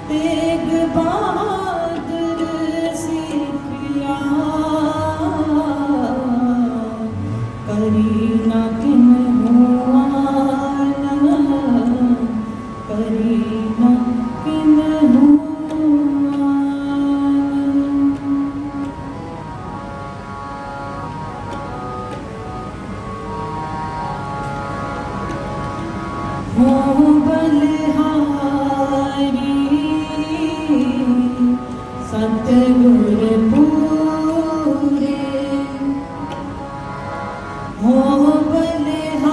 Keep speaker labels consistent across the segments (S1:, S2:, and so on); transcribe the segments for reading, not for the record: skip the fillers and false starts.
S1: तेग बहादुर सिखिया करी न किन्हु आन करी न किन्हु हो बलिहारी सतगुर पूरे हो बलिहारी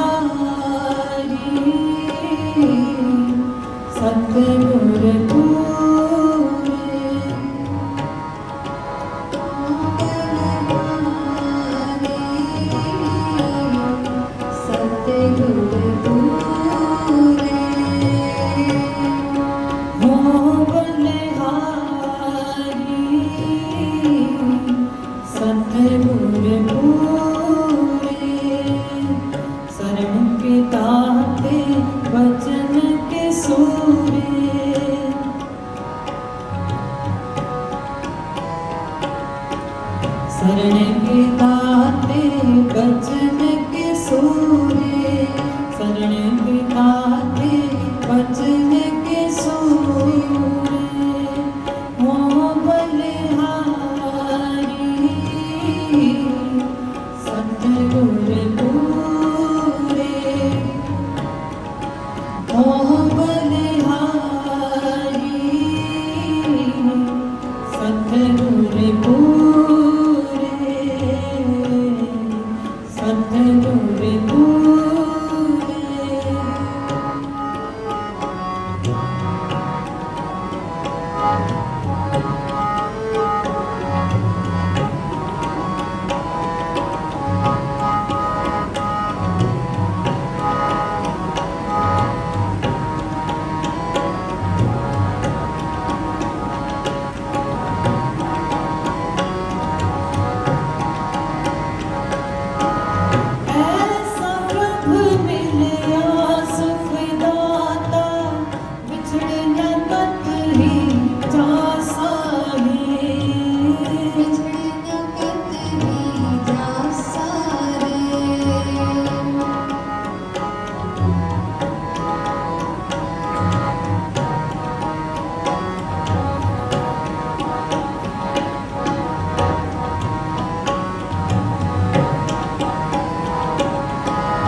S1: सतगुर पूरे सतगुर पूरे हो बलिहारी सतगुर पूरे शरण के दाते वचन के सूरे शरण के दाते वचन के सूरे शरण के दाते वचन के सूरे हो बलिहारी सतगुर पूरे हो बलिहारी सतगुर पूरे सतगुर पूरे ऐसा प्रभु मिलिया सुखदाता बिछड़ न कतही जासा है बिछड़ न कतही जासा रे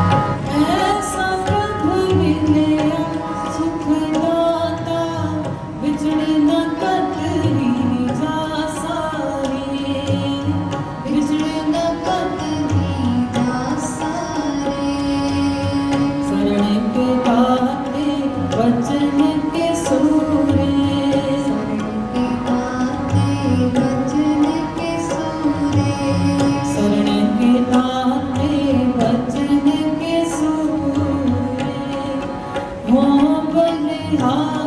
S1: ऐसा प्रभु मिलिया सुखदाता बिछड़ न कतही जासा रे बिछड़ न कतही जासा रे शरण के दाते वचन के सूरे शरण के दाते वचन के सूरे हो बलिहारी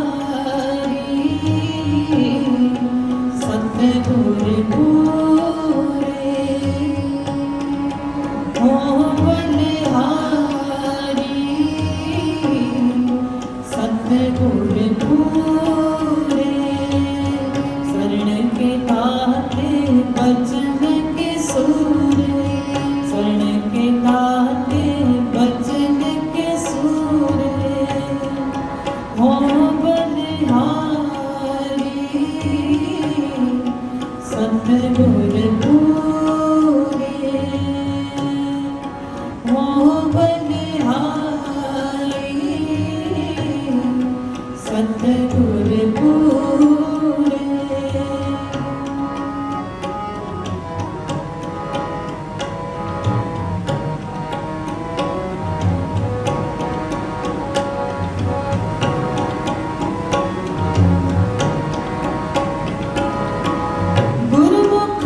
S1: सतगुर पूरे हो बलिहारी सतगुर पूरे शरण के दाते वचन के सूरे शरण के दाते वचन के सूरे हो बलिहारी सतगुर पूरे हो बलिहारी सतगुर पूरे गुरुमुख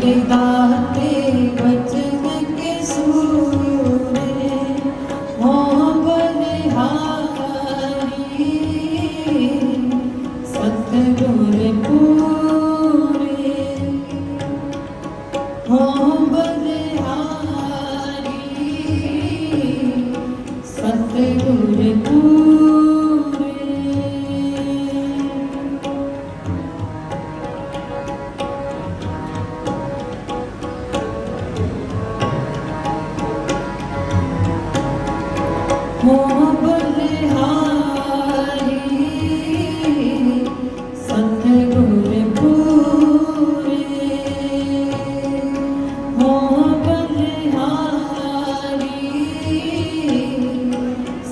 S1: के दाते वचन के सूरे हो बलिहारी सतगुर पूरे हो बलिहारी सतगुर पूरे हो बलिहारी सतगुर पूरे हो बलिहारी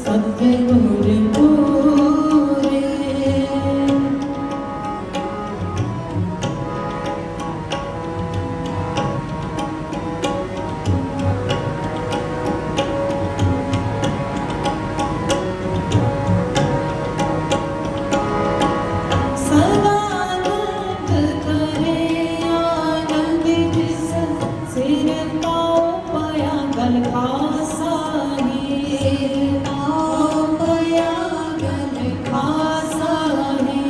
S1: सतगुर पूरे सदानंद करे आनंद जिस सिर पाओ पाया गल खासा है पाओ पाया गल खासा है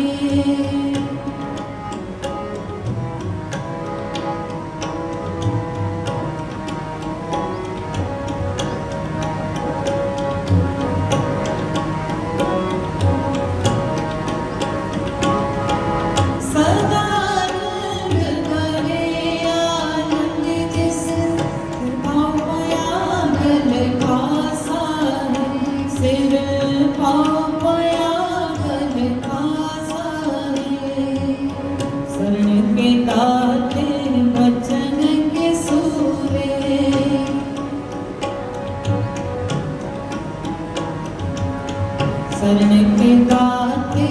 S1: सदानंद करे आनंद जिस पाओ पाया गल खासा है सिर पाओ पाया गल खासा है शरण के दाते वचन के सूरे शरण के दाते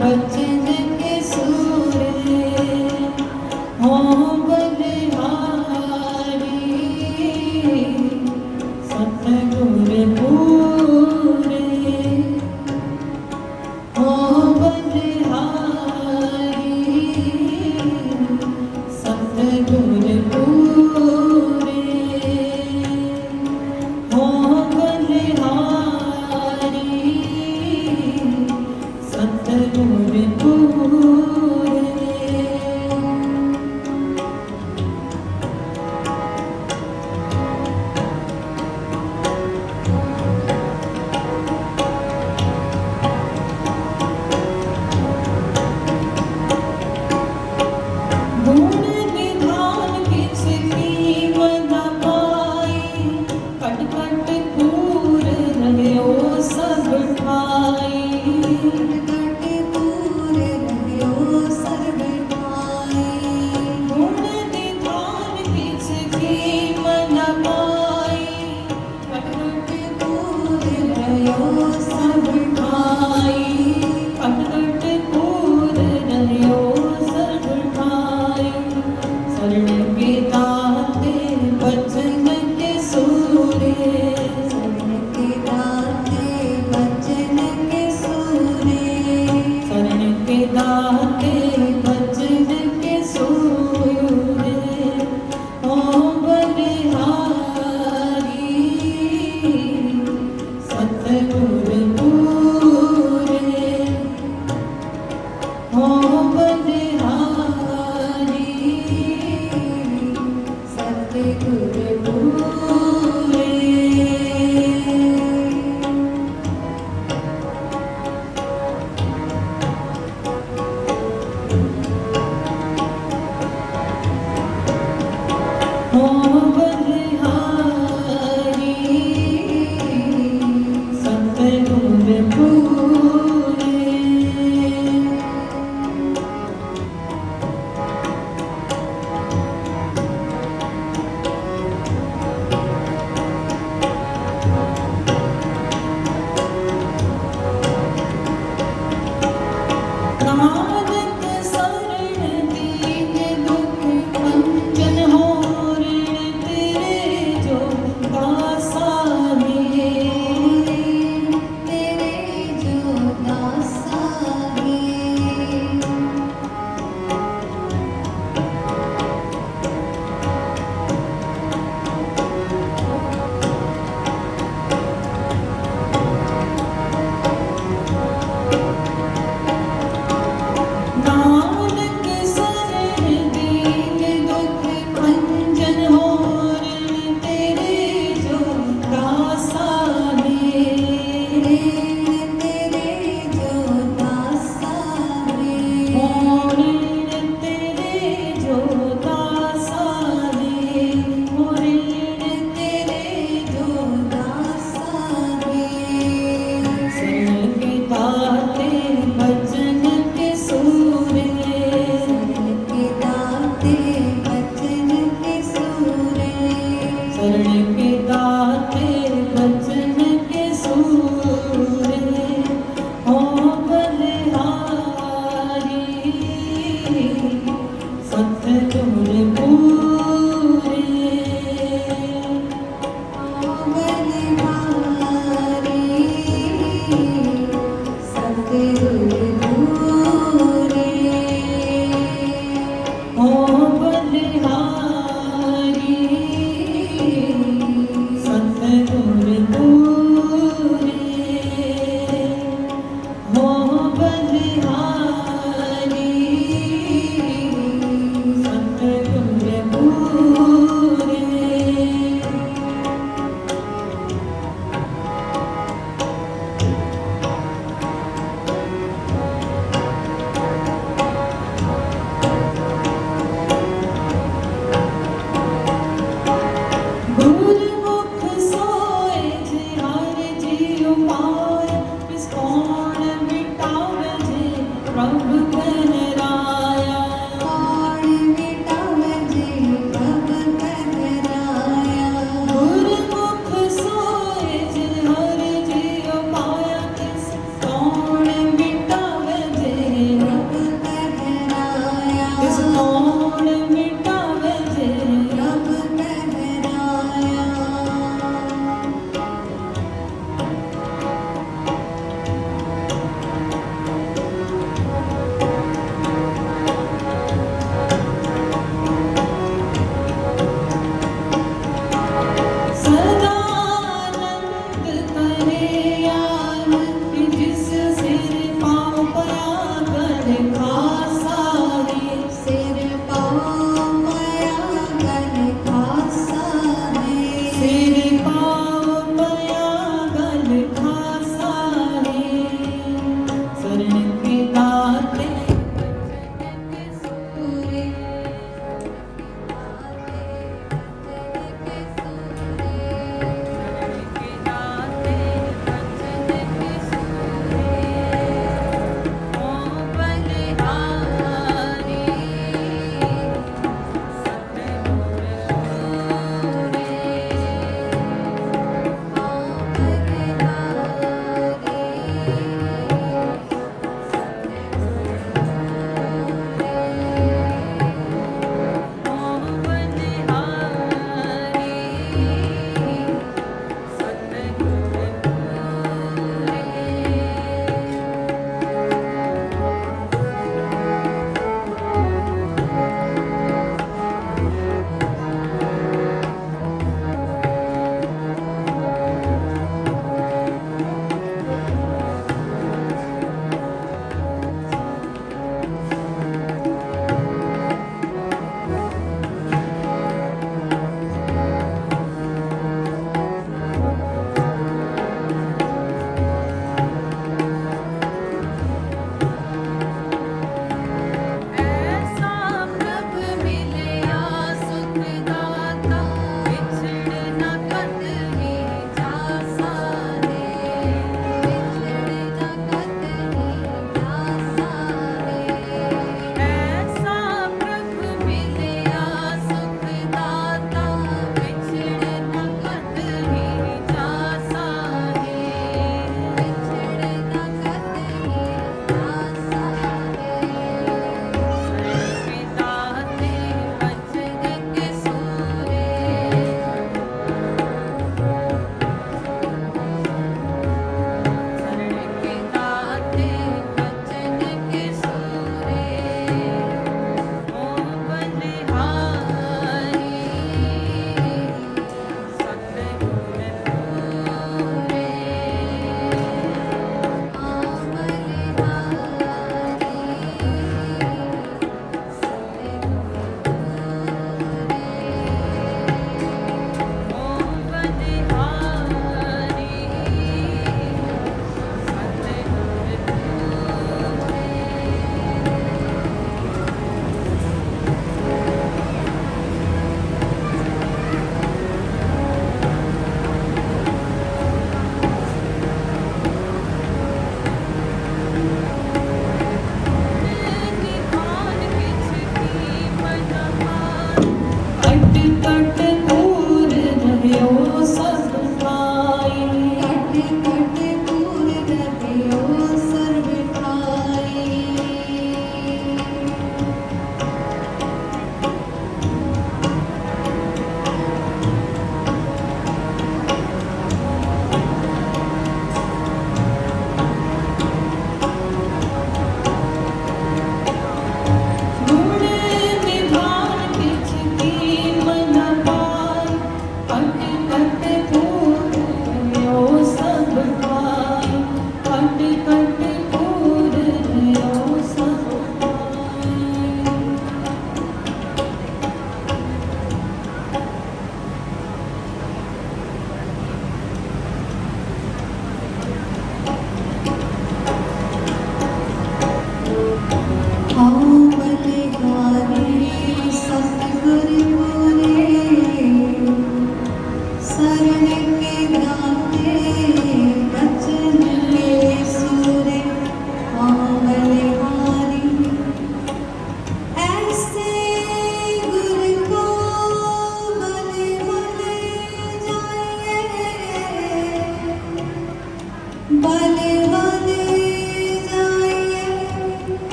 S1: वचन के सूरे हो बलिहारी सतगुर पूरे हो बलिहारी सतगुर पूरे हो बलिहारी सतगुर पूरे गुण निधान किसकी वदा पाई कट कट पूर रहो सब ठाई कट पूर रहो सब ठाई गुण निधान किसकी वदा पाई कट कट पूर रहो सब ठाई कट कट पूर रहो सब ठाई शरण के दाते वचन के सूरे शरण के दाते वचन के सूरे शरण के दाते वचन के सूरे हो बलिहारी सतगुर पूरे हो बलिहारी सतगुर पूरे हो बलिहारी सतगुर पूरे नानक शरण दीन दुख भंजन हो ऋण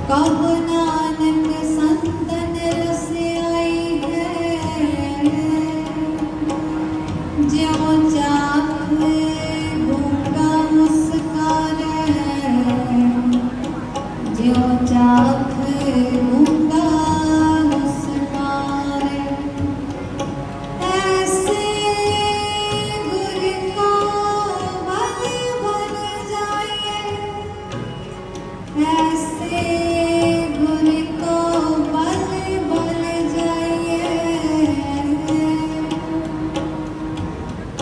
S2: कहो नानक संतन रस आई है, ज्यों चाखे गूंगा मुस्कारे, ज्यों चाखे गूंगा मुस्कारे। ऐसे गुर को बल बन जाइए, ऐसे गुर को बल बन जाइए।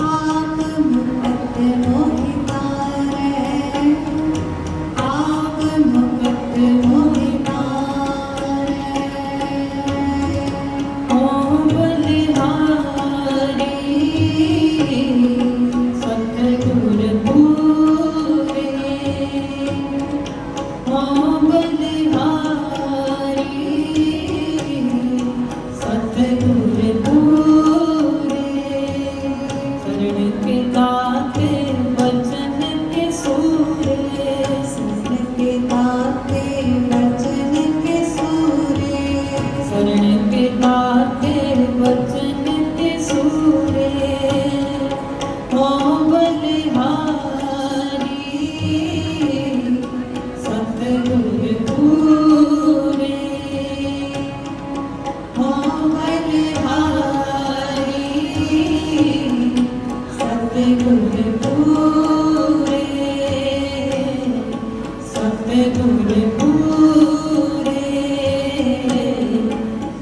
S2: आप मुकुट मोहि तारे, आप मुकुट मोहि तारे।
S1: ओ बलिहारी सतगुर पूरे, ओ बलिहारी सतगुर पूरे। शरण के दाते वचन के सूरे,
S2: शरण के दाते वचन के सूरे,
S1: शरण के दाते वचन के सूरे। ओ बलिहारी सतगुर पूरे, ओ बलिहारी सतगुर पूरे, सतगुर पूरे,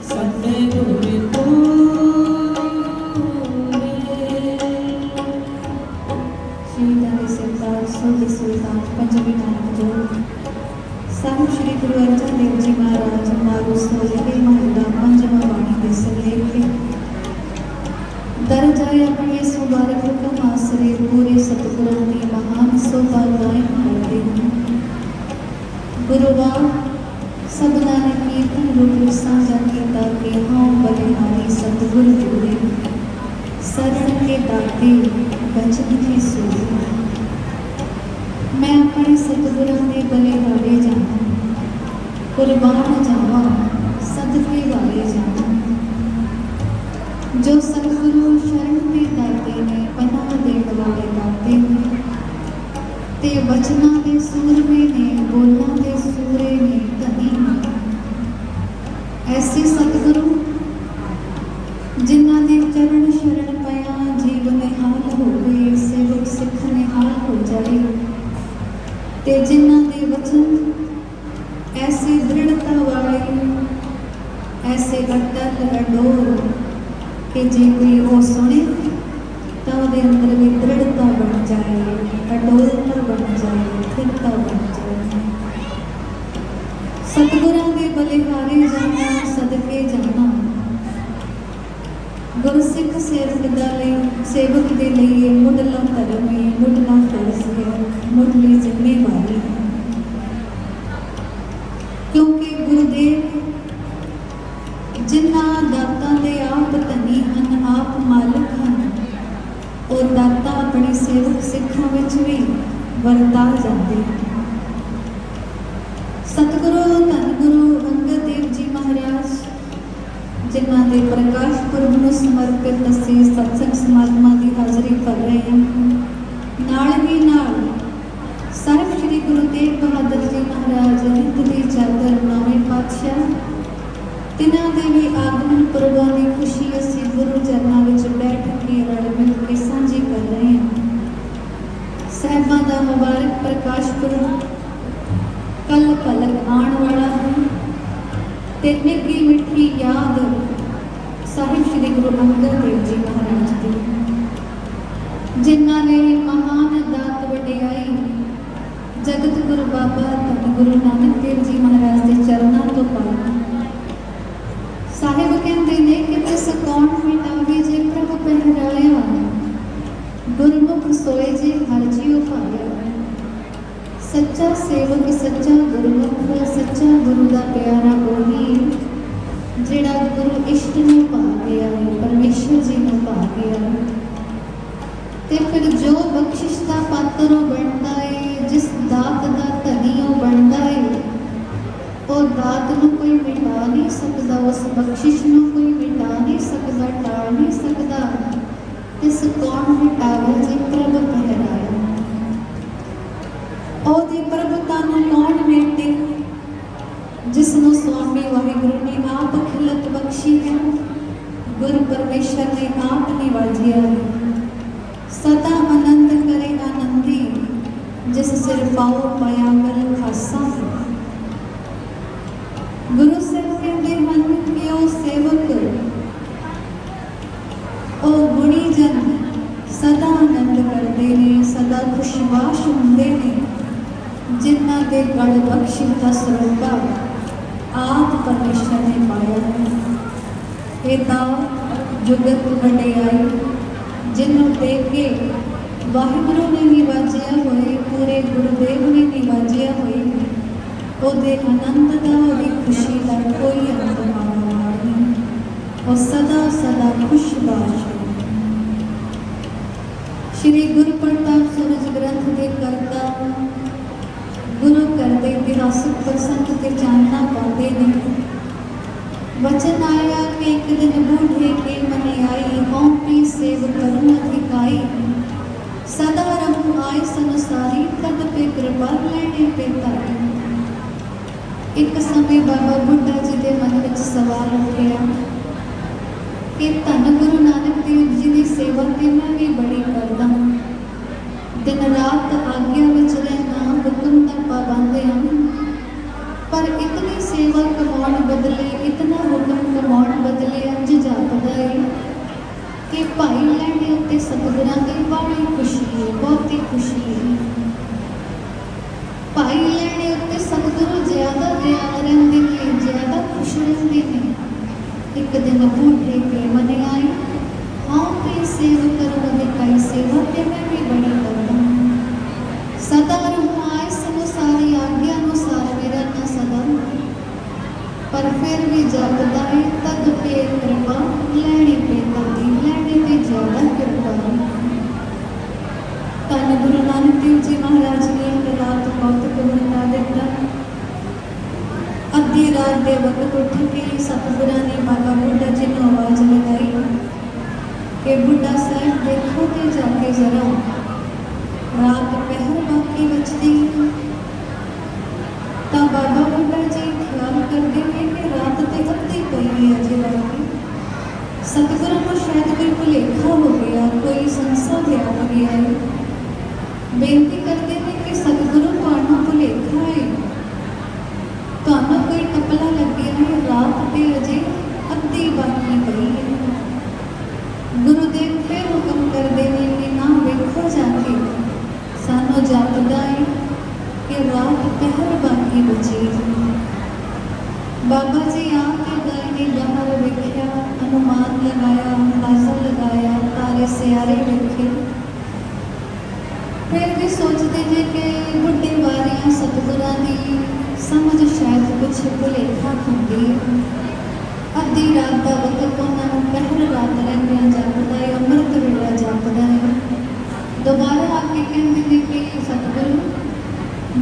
S1: सतगुर पूरे।
S2: ਸ਼ਹੀਦਾਂ ਦੇ ਸਰਦਾਰ ਸੋਢੀ ਸੁਲਤਾਨ ਪੰਜਵੀਂ ਨਾਨਕ ਜੋੜ ਸਾਹਿਬ ਸ੍ਰੀ ਗੁਰੂ ਅਰਜਨ ਦੇਵ ਜੀ ਮਹਾਰਾਜ ਮਾਰੂ ਸੋਲ੍ਹਵੇਂ ਮਹੱਲਾ ਪੰਜਵਾਂ ਬਾਣੀ ਦੇ ਸਿਰਲੇਖ ਦਰਜ ਆਏ ਆਪਣੇ ਇਸ ਮੁਬਾਰਕ ਹੁਕਮ ਆਸਰੇ ਪੂਰੇ ਸਤਿਗੁਰਾਂ ਦੀ ਮਹਾਨ ਸੋਭਾ ਗਾਇਨ ਕਰਦੇ ਹਨ। ਗੁਰੂਵਾਰ ਸਭਨਾਂ ਨੇ ਕੀਰਤਨ ਰੂਪ ਸਾਂਝਾ ਕੀਤਾ ਕਿ ਹਾਂ ਬਲਿਹਾਰੀ ਸਤਿਗੁਰ ਜੁੜੇ, शरण के दाते वचन के सूरे। मैं अपने सतगुरां दे बलिहारे जावां, कुर्बान जावां, सदके वाले जावां। जो सतगुरु शरण के दाते ने, पनाह देण वाले दाते ने, ते वचनां दे सूरमे ने, बोलां दे सूरे ने, धनी ने। ऐसे सतगुरु जिन्हां दे चरण शरण पया जीवन निहाल होवे, सेवक सिख निहाल हो जाए। ते जिन्हां दे वचन ऐसे दृढ़ता वाले, ऐसे अटल अडोल कि जे कोई वो सुने तो ਉਹਦੇ अंदर भी दृढ़ता बन जाए, अडोलता बन जाए, स्थिरता बन जाए। सतगुरां दे बलिहारे जाना, सदके जाना गुरसिख सेवक सेवक के लिए मुढ़ला धर्म है, मुढ़ला फर्ज है, मुढ़ली जिम्मेवारी है। क्योंकि गुरुदेव जिन्हां दातां दे आप धनी हन, आप मालिक हन, और दाता अपने सेवक सिखां विच भी वरता जाते हैं। सतगुरु धन गुरु अंगद देव जी महाराज जिन्हां दे प्रकाश पुरब नूं समर्पित असीं सत्संग समागमां की हाज़री कर रहे हैं। नाल ही नाल साहिब श्री गुरु तेग बहादुर जी महाराज नित दी चादर नौवें पातशाह तिन्हां दे भी आगमन पुरबां दी खुशी असीं गुरु चरनां विच बैठ के रल मिल के साझी कर रहे हैं। साहिबां दा मुबारक प्रकाश पुरब कल भलक आउण वाला है ते निੱਘੀ मिठी याद साहिब श्री गुरु अंगद देव जी महाराज की, जिन्हां ने महान दात वडियाई जगत गुरु बाबा धन गुरु नानक देव जी महाराज के चरणों तो पाई। साहिब कहते ने कि तिस कौन मिटावे जे प्रभ पहराया, गुरमुख सोए जे हर जियो पाया। सच्चा सेवक सच्चा गुरमुख सच्चा गुरु का प्यारा वही जिहड़ा गुरु इष्ट नूं पा गया है, परमेश्वर जी नूं पा गया है। ते फिर जो बख्शिश का पात्र बनता है, जिस दात का धनी बनता है, और नहीं सकता, उस बख्शिश में कोई मिटा नहीं सकता, टाल नहीं सकता। इस कौन मिटावे जी प्रभ पहराया, ओदी प्रभुता नूं कौन मेटे, जिसनों स्वामी वाहिगुरु ने आप खिलत बख्शी है, गुरु परमेश्वर ने आप निवाजिया है। सदा आनंद करे आनंदी, जिस सिर पाओ पाया गल खासा है। गुरु ਸਾਹਿਬ ਕਹਿੰਦੇ ਹਨ ਕਿ ਉਹ ਸੇਵਕ, ਉਹ ਗੁਣੀ ਜਨ ਸਦਾ ਆਨੰਦ ਕਰਦੇ ਨੇ, ਸਦਾ ਖੁਸ਼ਬਾਸ਼ ਹੁੰਦੇ ਨੇ, ਜਿਨ੍ਹਾਂ ਦੇ ਗੜ ਬਖਸ਼ਿਸ਼ ਦਾ ਸਰੋਤਾ ਆਪ ਪਰਮੇਸ਼ਰ ਨੇ ਪਾਇਆ ਹੈ। ਇਹ ਤਾਂ ਜੁਗਤ ਵਡਿਆਈ ਜਿਹਨੂੰ ਦੇਖ ਕੇ ਵਾਹਿਗੁਰੂ ਨੇ ਨਿਵਾਜਿਆ ਹੋਏ, ਪੂਰੇ ਗੁਰਦੇਵ ਨੇ ਨਿਵਾਜਿਆ ਹੋਏ, ਉਹਦੇ ਆਨੰਦ ਦਾ, ਉਹਦੀ ਖੁਸ਼ੀ ਦਾ ਕੋਈ ਅੰਤ ਨਹੀਂ। ਉਹ ਸਦਾ ਸਦਾ ਖੁਸ਼ਬਾਸ਼ ਹੈ। ਸ਼੍ਰੀ ਗੁਰੂ ਪ੍ਰਤਾਪ ਸੂਰਜ ਗ੍ਰੰਥ ਦੇ ਕਰਤਾ ਗੁਰੂ ਘਰ ਦੇ ਇਤਿਹਾਸਕ ਪ੍ਰਸੰਗ ਤੇ ਚਾਨਣਾ ਪਾਉਂਦੇ ਨੇ। वचन आया कि एक दिन बूढ़े के मन आई, औपी सेव करूं अधिकाई, सदा रहूं आय संसारी, तद पे कृपा लेने पे ताई। एक समय बाबा बुढ़ा जी के मन में सवाल उठिया कि धन गुरु नानक देव जी की सेवा तो मैं भी बड़ी करदा, दिन रात आज्ञा विच रहना, हुक्म दा पाबंद हां, पर इतनी सेवा कमाउण बदले, इतना हुक्म कमाउण बदले अंज जापदा है कि भाई लैणे उत्ते सतगुरां दी बड़ी खुशी है, बहुती खुशी है। भाई लैणे उत्ते सतगुरु ज्यादा दयाल रहिंदे ने, ज्यादा खुश रहिंदे ने। एक दिन बूढ़े के मन आई, हाँ भी सेव करूं अधिकाई, सेवा ते मैं भी बड़ी करदा, सदा रहूं आय संसारी, आज्ञा अनुसार मेरा ना सदा, पर फिर भी जापदा है तद पे कृपा लैने पे ताई, लैने पे ज्यादा कृपा। धन गुरु नानक देव जी महाराज ने एक रात कौतुक बता दिता। अद्धी रात के वक्त उठ के सतगुरां ने बाबा बुढ़ा जी ने आवाज लगाई कि बुढ़ा साहब देखो तो जाके जरा, रात पहर बाकी बचती। तो बाबा बुढ़ा जी ख्याल करते हैं कि रात तो अद्धी पई है अजे बाकी, सतगुरु को शायद कोई भुलेखा हो गया, कोई संसा ध्यान गया है। बेनती करते हैं कि सतगुरु तुहानू भुलेखा है, तुहानू कोई टपला लग गया है, रात तो अजे अद्धी बाकी पई है। गुरुदेव फिर हुक्म करते हैं कि ना वेखो जाके, सानू जापदा है कि रात पहर बाकी बची। बाबा जी आके गए ने, बाहर वेख्या, अनुमान लगाया, अंदाजा लगाया, तारे सियारे वेखे। फिर भी सोचते हैं कि बुढ़े वारियां सतगुरां दी समझ शायद कुछ भुलेखा होंदी है। अद्धी रात का वक्त उन्होंने पहर रात रहिंदियां जापदा है, अमृत वेला जापदा है। दोबारा आके कहते हैं कि सतगुरु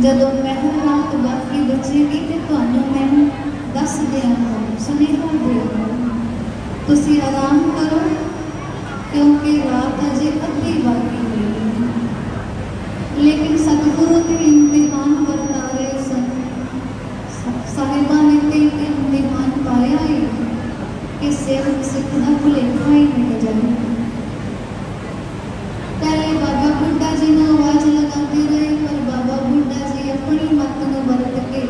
S2: जदों पहर रात बाकी बचेगी तो तुहानू मैं दस दियां, सुनेहा दियां, तुसी आराम करो क्योंकि रात अजे अद्धी बाकी है। लेकिन सतगुरु के इम्तिहान बरता रहे सन, साहिबा ने तो इम्तिहान पाया है कि सेवक सिख का भुलेखा ही मिट जाए। पहले बाबा बुढ़ा जी ने आवाज लगाते रहे, पर बाबा बुढ़ा जी अपनी मत को वरत के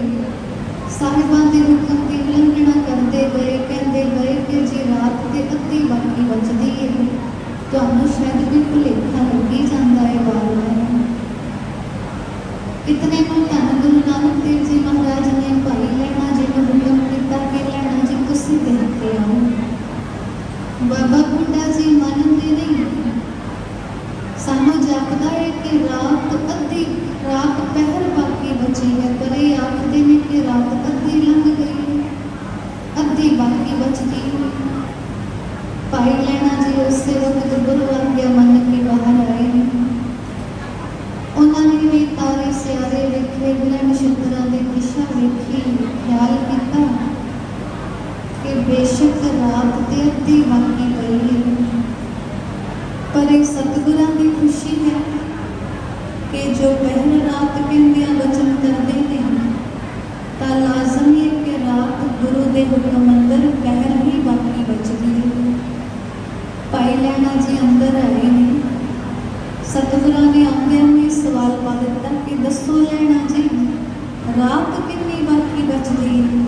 S2: साहिबा के हुक्म की उल्लंघना करते गए, कहते गए कि जी रात के अद्धी बाकी बचती है, तुहानू शायद भी भुलेखा लगी जाता है बार बार। इतने में धन गुरु नानक देव जी महाराज ने भाई लैणा जी को हुक्म किया कि लैणा जी तुसीं देख के आओ। बाबा बुढ़ा जी मानते नहीं, सानू जापदा है कि रात अद्धी, रात पहर बाकी बची है, पर ये आखते हैं कि रात अद्धी लंघ गई, अद्धी बाकी बच गई। भाई लैणा जी उस वक्त गुरु आज्ञा मन के बाहर आए। उन्होंने भी तारे सियारे वेखे, ग्रह नक्षत्रां की दिशा वेखी, ख्याल किया रात ते अद्धी बाकी पई है। पर ये सतगुरां की खुशी है कि जो पहर रात कहंदियां वचन करते हैं तां लाजमी है कि रात गुरु दे हुक्म अंदर पहर ही बाकी बचदी है। भाई लैणा जी अंदर आए ने, सतगुरां ने आंदियां में सवाल पा दिता कि दसो लैणा जी रात कितनी बाकी बचदी है।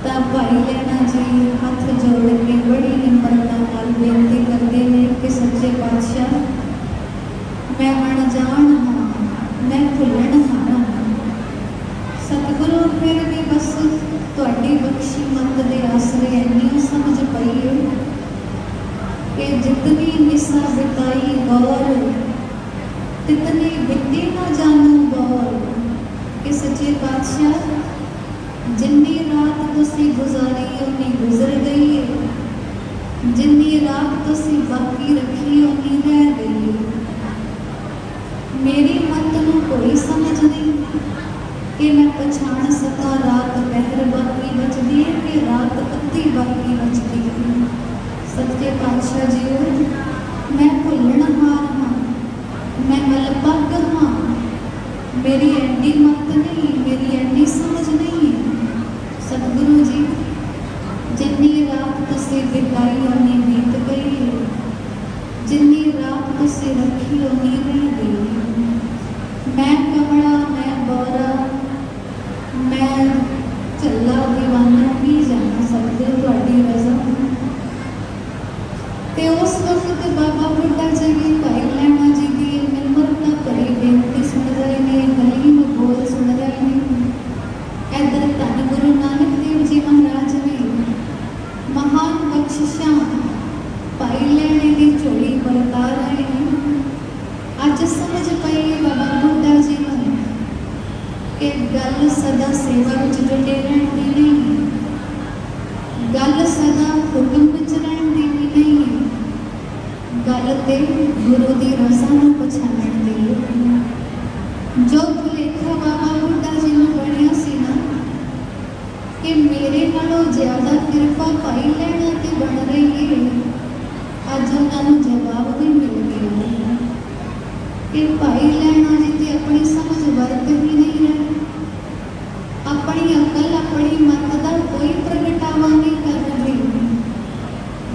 S2: तां भाई लैणा जी हथ जोड़ के बड़ी निम्रता नाल बेनती करते हैं कि सच्चे पातशाह मैं अणजान हाँ, मैं भुलणहार हाँ। सतगुरु फिर भी बस तुहाडी बख्शी मत दे आसरे इन्नी समझ पई है कि जितनी निशा बिताई गौर तितनी बिती ना जानू गौर। कि सच्चे पातशाह जिन्नी रात तुसी गुजारी उन्नी गुजर गई है, जिन्नी रात तुसी बाकी रखी उन्नी रह गई है। मेरी मत नूं कोई समझ नहीं कि मैं पछाण सका रात पहर बाकी बचदी है कि रात अद्धी बाकी बचदी है। सच्चे पातशाह जी मैं भुलणहार हाँ, मैं अलपग हाँ, मेरी एडी मत नहीं, मेरी एडी समझ नहीं है। सतगुरु जी जिन्नी रात तुसी बिताई उन्नी बीत गई है, जिन्नी रात तुसी रखी उन्नी रह गई है। मैं कमला मैं बौरा मैं झल्ला दीवाना भी जाना सकते तुहाडी रज़ा। ते उस वक्त बाबा बुड्ढा जी भी भाई लैणा जी की निम्रता भरी बेनती सुन रहे ने, हलीम बोल सुन रहे ने। इधर धन गुरु नानक देव जी महाराज ने महान बख्शिशां भाई लैणे की झोली बरता रहे हैं। अज समझ पई बाबा बुड्ढा जी नूं कि गल सदा सेवा विच जुटे रहण दी नहीं, गल सदा हुक्म विच रहण दी भी नहीं, गल ते गुरु दी रज़ा नूं पछाणन दी है। जो भुलेखा बाबा बुड्ढा जी नूं बणिया सी ना कि मेरे नालों ज्यादा किरपा भाई लैणा ते बन रही है, अज उन्हां नूं जवाब भी मिल गया कि भाई लैणा जी ते अपनी समझ वरत ही नहीं रहे, अपनी अकल अपनी मत का कोई प्रगटावा नहीं कर रहे।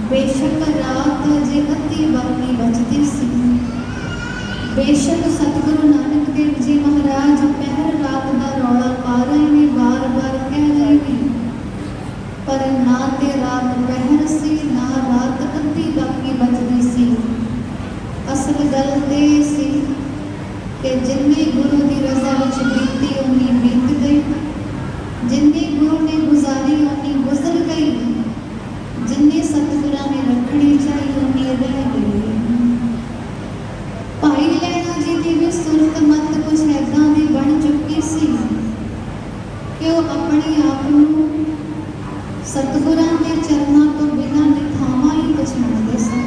S2: बेशक रात अजे अद्धी बाकी बचती सी, बेशक सतगुरु नानक देव जी महाराज पहर रात का रौला पा रहे ने, बार बार कह रहे हैं, पर ना ते रात पहर सी ना रात अद्धी बाकी बचती सी। असल गल ते सी कि जिन्नी गुरु की रज़ा विच बीती उन्नी बीत गई, जिन्नी गुरु ने गुजारी उन्नी गुजर गई, जिन्नी सतगुरां ने रखनी चाहिए उन्नी रह गई। भाई लैणा जी की भी सुरत मत कुछ ऐदां दी बन चुकी सी कि वो अपने आप नूं सतगुरां के चरणों तो बिना निथावां ही पछाणदे सन।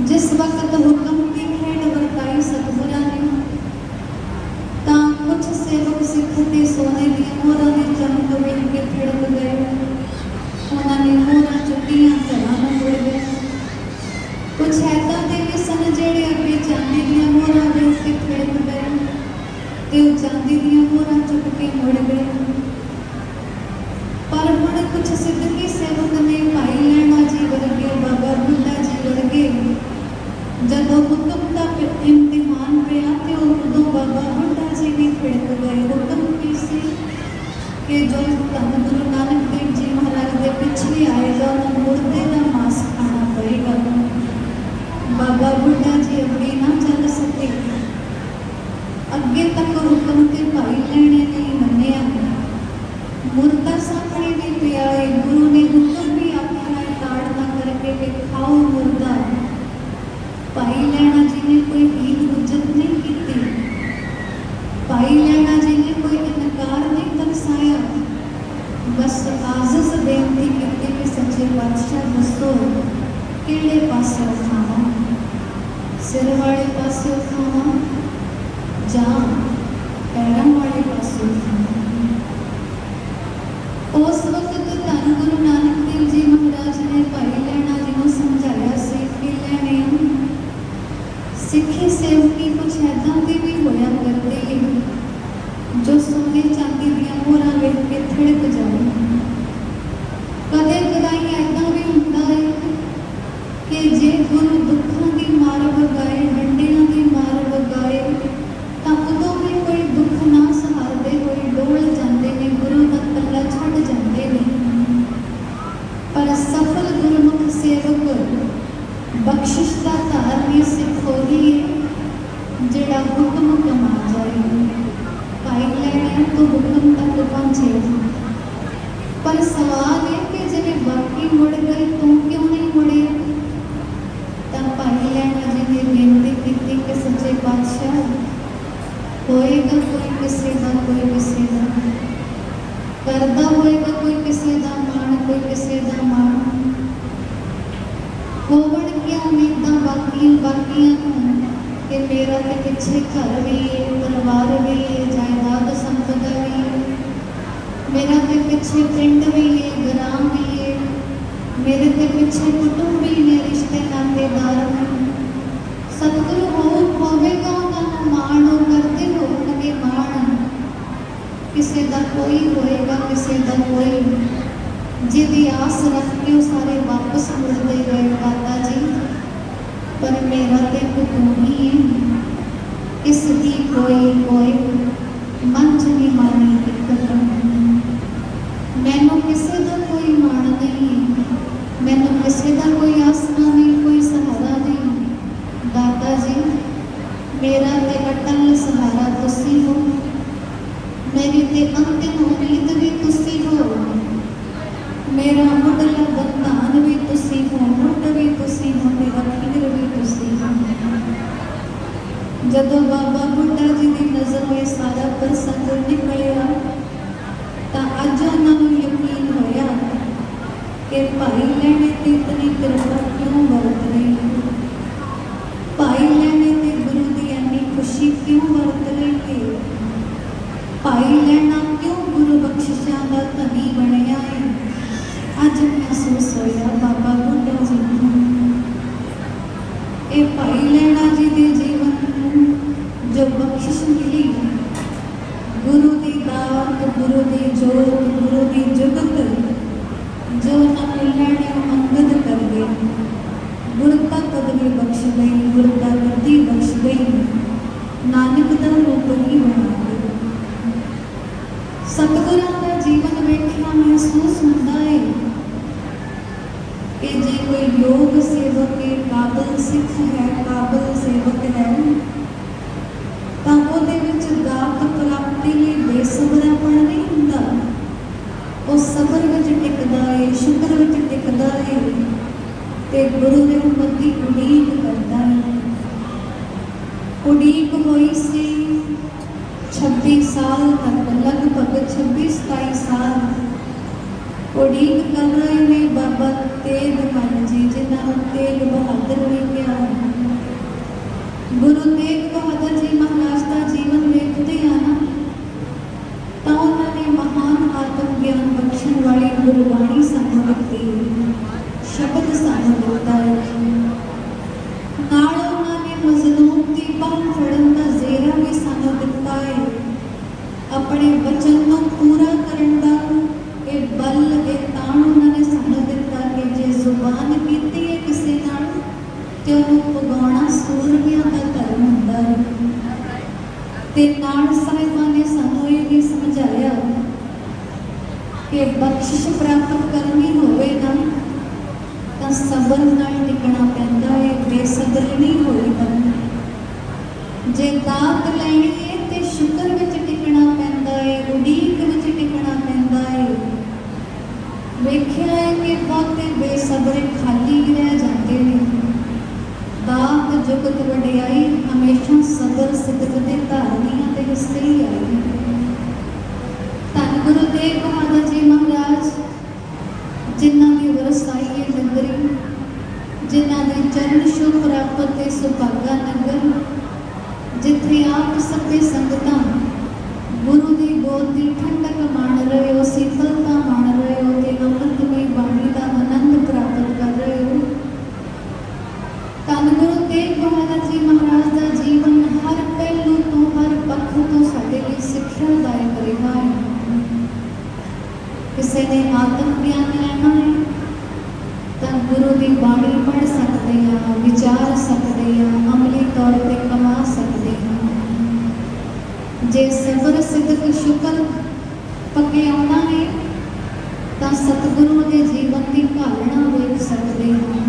S2: जिस वक्त हुक्म की खेड़ वरताई सतगुरां ने तां कुछ सेवक सिख ते सोने दी मोहरां दी चमक वेख के थिड़क गए, उन्होंने मोहरां चुक्कियां घरां नूं मुड़ गए। कुछ ऐदां दे भी सन जिहड़े अगे चांदी दी मोहरां वेख के थिड़क गए ते वो चांदी दी मोहरां चुक के मुड़ गए। पर हुण कुछ सिद्धकी सेवक ने भाई लैणा जी वर्गे बाबा बुड्ढा जी वर्गे जदों हुक्म का इम्तिहान पिया तो उदों बाबा बुड्ढा जी भी थिड़क गए। हुक्म की सी कि जो धन गुरु नानक देव जी महाराज के पिछले आएगा उन्हें मुर्दे का मांस खाना पड़ेगा। बाबा बुड्ढा जी अगे ना चल सके, अगे तक हुक्म के भाई लैणे नहीं मन्निया, मुर्दा सामने भी पिया है। गुरु ने हुक्म भी आखिया ताड़ना करके कि खाओ मुर्दा। भाई लैणा जी ने कोई हीन हुज्जत नहीं की, भाई लैणा जी ने कोई इनकार नहीं दर्शाया, बस आजिज़ बेनती की कि सच्चे पातशाह दसो किहड़े पासे खावां, सिर वाले पासे खावां जां पैरों वाले पासे खावां। उस वक्त धन गुरु नानक लैण तो हुक्म तक पहुंचे। पर सवाल है कि जिन्हें बाकी मुड़ गए तू क्यों नहीं मुड़े? तब भाई लैणा जी ने बेनती की कि सच्चे पातशाह, होएगा कोई किसी का, कोई किसी का करदा होएगा, कोई किसी का मान, कोई किसी का मान। होवण क्या उम्मीदां बाकियां नूं कि मेरा ते पिछे घर भी है, परिवार भी है, जायदाद संपदा भी है, मेरा ते पिछे पिंड भी है, ग्राम भी है, मेरे ते पिछे कुटुंब भी ने, रिश्ते नातेदार ने। सतगुरु होवेगा उन्होंने मान, वो करते होणगे मान। किसी का कोई होएगा, किसी का कोई, जिहदी आस रख के वो सारे वापस मुड़ते गए दाता जी। पर मेरा ते तू ही है, इसकी कोई कोई मन च नहीं मानी दिक्कत। मैनू किसी का कोई मान नहीं, मैनू किसी का कोई आसरा नहीं, कोई सहारा नहीं। दाता जी मेरा ते अटल सहारा तुसी हो, मेरी ते अंतिम उम्मीद भी तुसी हो, मेरा मुढ़ला बलिदान भी तुसी हो, मुढ़ भी तुसी हो, मेरा खीर भी तुसी हो। जदों बाबा बुढ़ा जी की नज़र में सारा प्रसंग निकलिया तो अज उन्होंने यकीन होया कि भाई लैणे ते इतनी कृपा क्यों वरत रही है, भाई लैणे ते गुरु की इन्नी खुशी क्यों वरत रही है, भाई लैणा क्यों गुरु बख्शिशां दा धनी बनया है। अज महसूस होया बाबा बुढ़ा जी ये भाई लैणा जी के जीवन जो बख्शिश मिली, गुरु की दात, गुरु की जोत, गुरु की जुगत जो उन्होंने लैणे अंगद कर गई, गुरता कदमी बख्श गई, गुरता गद्दी बख्श गई, नानक का रूप ही बना गई। सतगुरां का जीवन वेखिया महसूस होता है कि जे कोई योग सेवक है, काबिल सिख है, काबिल सेवक है, तो ਉਹਦੇ ਵਿੱਚ ਦਾਤ ਪ੍ਰਾਪਤੀ ਲਈ ਬੇਸਬਰਾਪਣ ਨਹੀਂ ਹੁੰਦਾ, ਉਹ ਸਬਰ ਵਿੱਚ ਟਿਕਦਾ ਹੈ, ਸ਼ੁਕਰ ਵਿੱਚ ਟਿਕਦਾ ਹੈ ਤੇ ਗੁਰੂ ਦੇ ਉਮਤ ਦੀ ਉਡੀਕ ਕਰਦਾ ਹੈ। ਉਡੀਕ ਹੋਈ ਸੀ 26 साल तक, लगभग 26-27 साल उड़ीक कर रहे ने बाबा तेग बहादुर जी, जिन्होंने तेग बहादुर भी कहा। गुरु तेग बहादुर जी महाराज का जीवन वेखते हैं ना तो उन्होंने महान आत्म ज्ञान बख्शण वाली गुरबाणी सानू दिती, शब्द सानू दिता है। नाल उन्होंने मजलूम की बाह फड़न का जेरा भी सानू दिता है, अपने वचन को पूरा करने का एक बल, एक ताण उन्होंने सानू दिता कि जे जुबान कीती है किसी नाल ते उहनूं पगाउणा सूरमियां दा धर्म हुंदा है। ते नाल साहिबां ने सानू ये भी समझाया कि बख्शिश प्राप्त करनी होवे ना तां सबर नाल टिकना पैंदा है, बेसबरी नहीं होईदा। जे दात लैणी है ते शुकर विच टिकना पैंदा है, उड़ीक विच टिकना पैंदा है। वेख्या है कि बहुते बेसबरे खाली रह जाते हैं। दात जुगत वडियाई हमेशा सबर सिदक के धारनियां के हिस्से ही आई। धन गुरु तेग बहादुर जी महाराज जिन्हां दी वरसाई है नगरी, जिन्हां दी चरण छूह प्राप्त ते सुभागा नगर, जिथे आप सभे संगतां गुरु की गोद की ठंडक मान रहे हो, शीतलता मान रहे हो ते अमृतमय बाणी का आनंद प्राप्त कर रहे हो। धन गुरु तेग बहादुर जी महाराज का जीवन हर पहलू तो, हर पक्ष तो साडे लई सिक्ख्यादायक रहा है। किसी ने आत्म ज्ञान लेना है तो गुरु की बाणी पढ़ सकते हैं, विचार सकते हैं, अमली तौर पर कमा सकते हैं। जे सबर सिदक शुक्र पके आना है तो सतगुरु के जीवन की घालना वेख सकते हैं,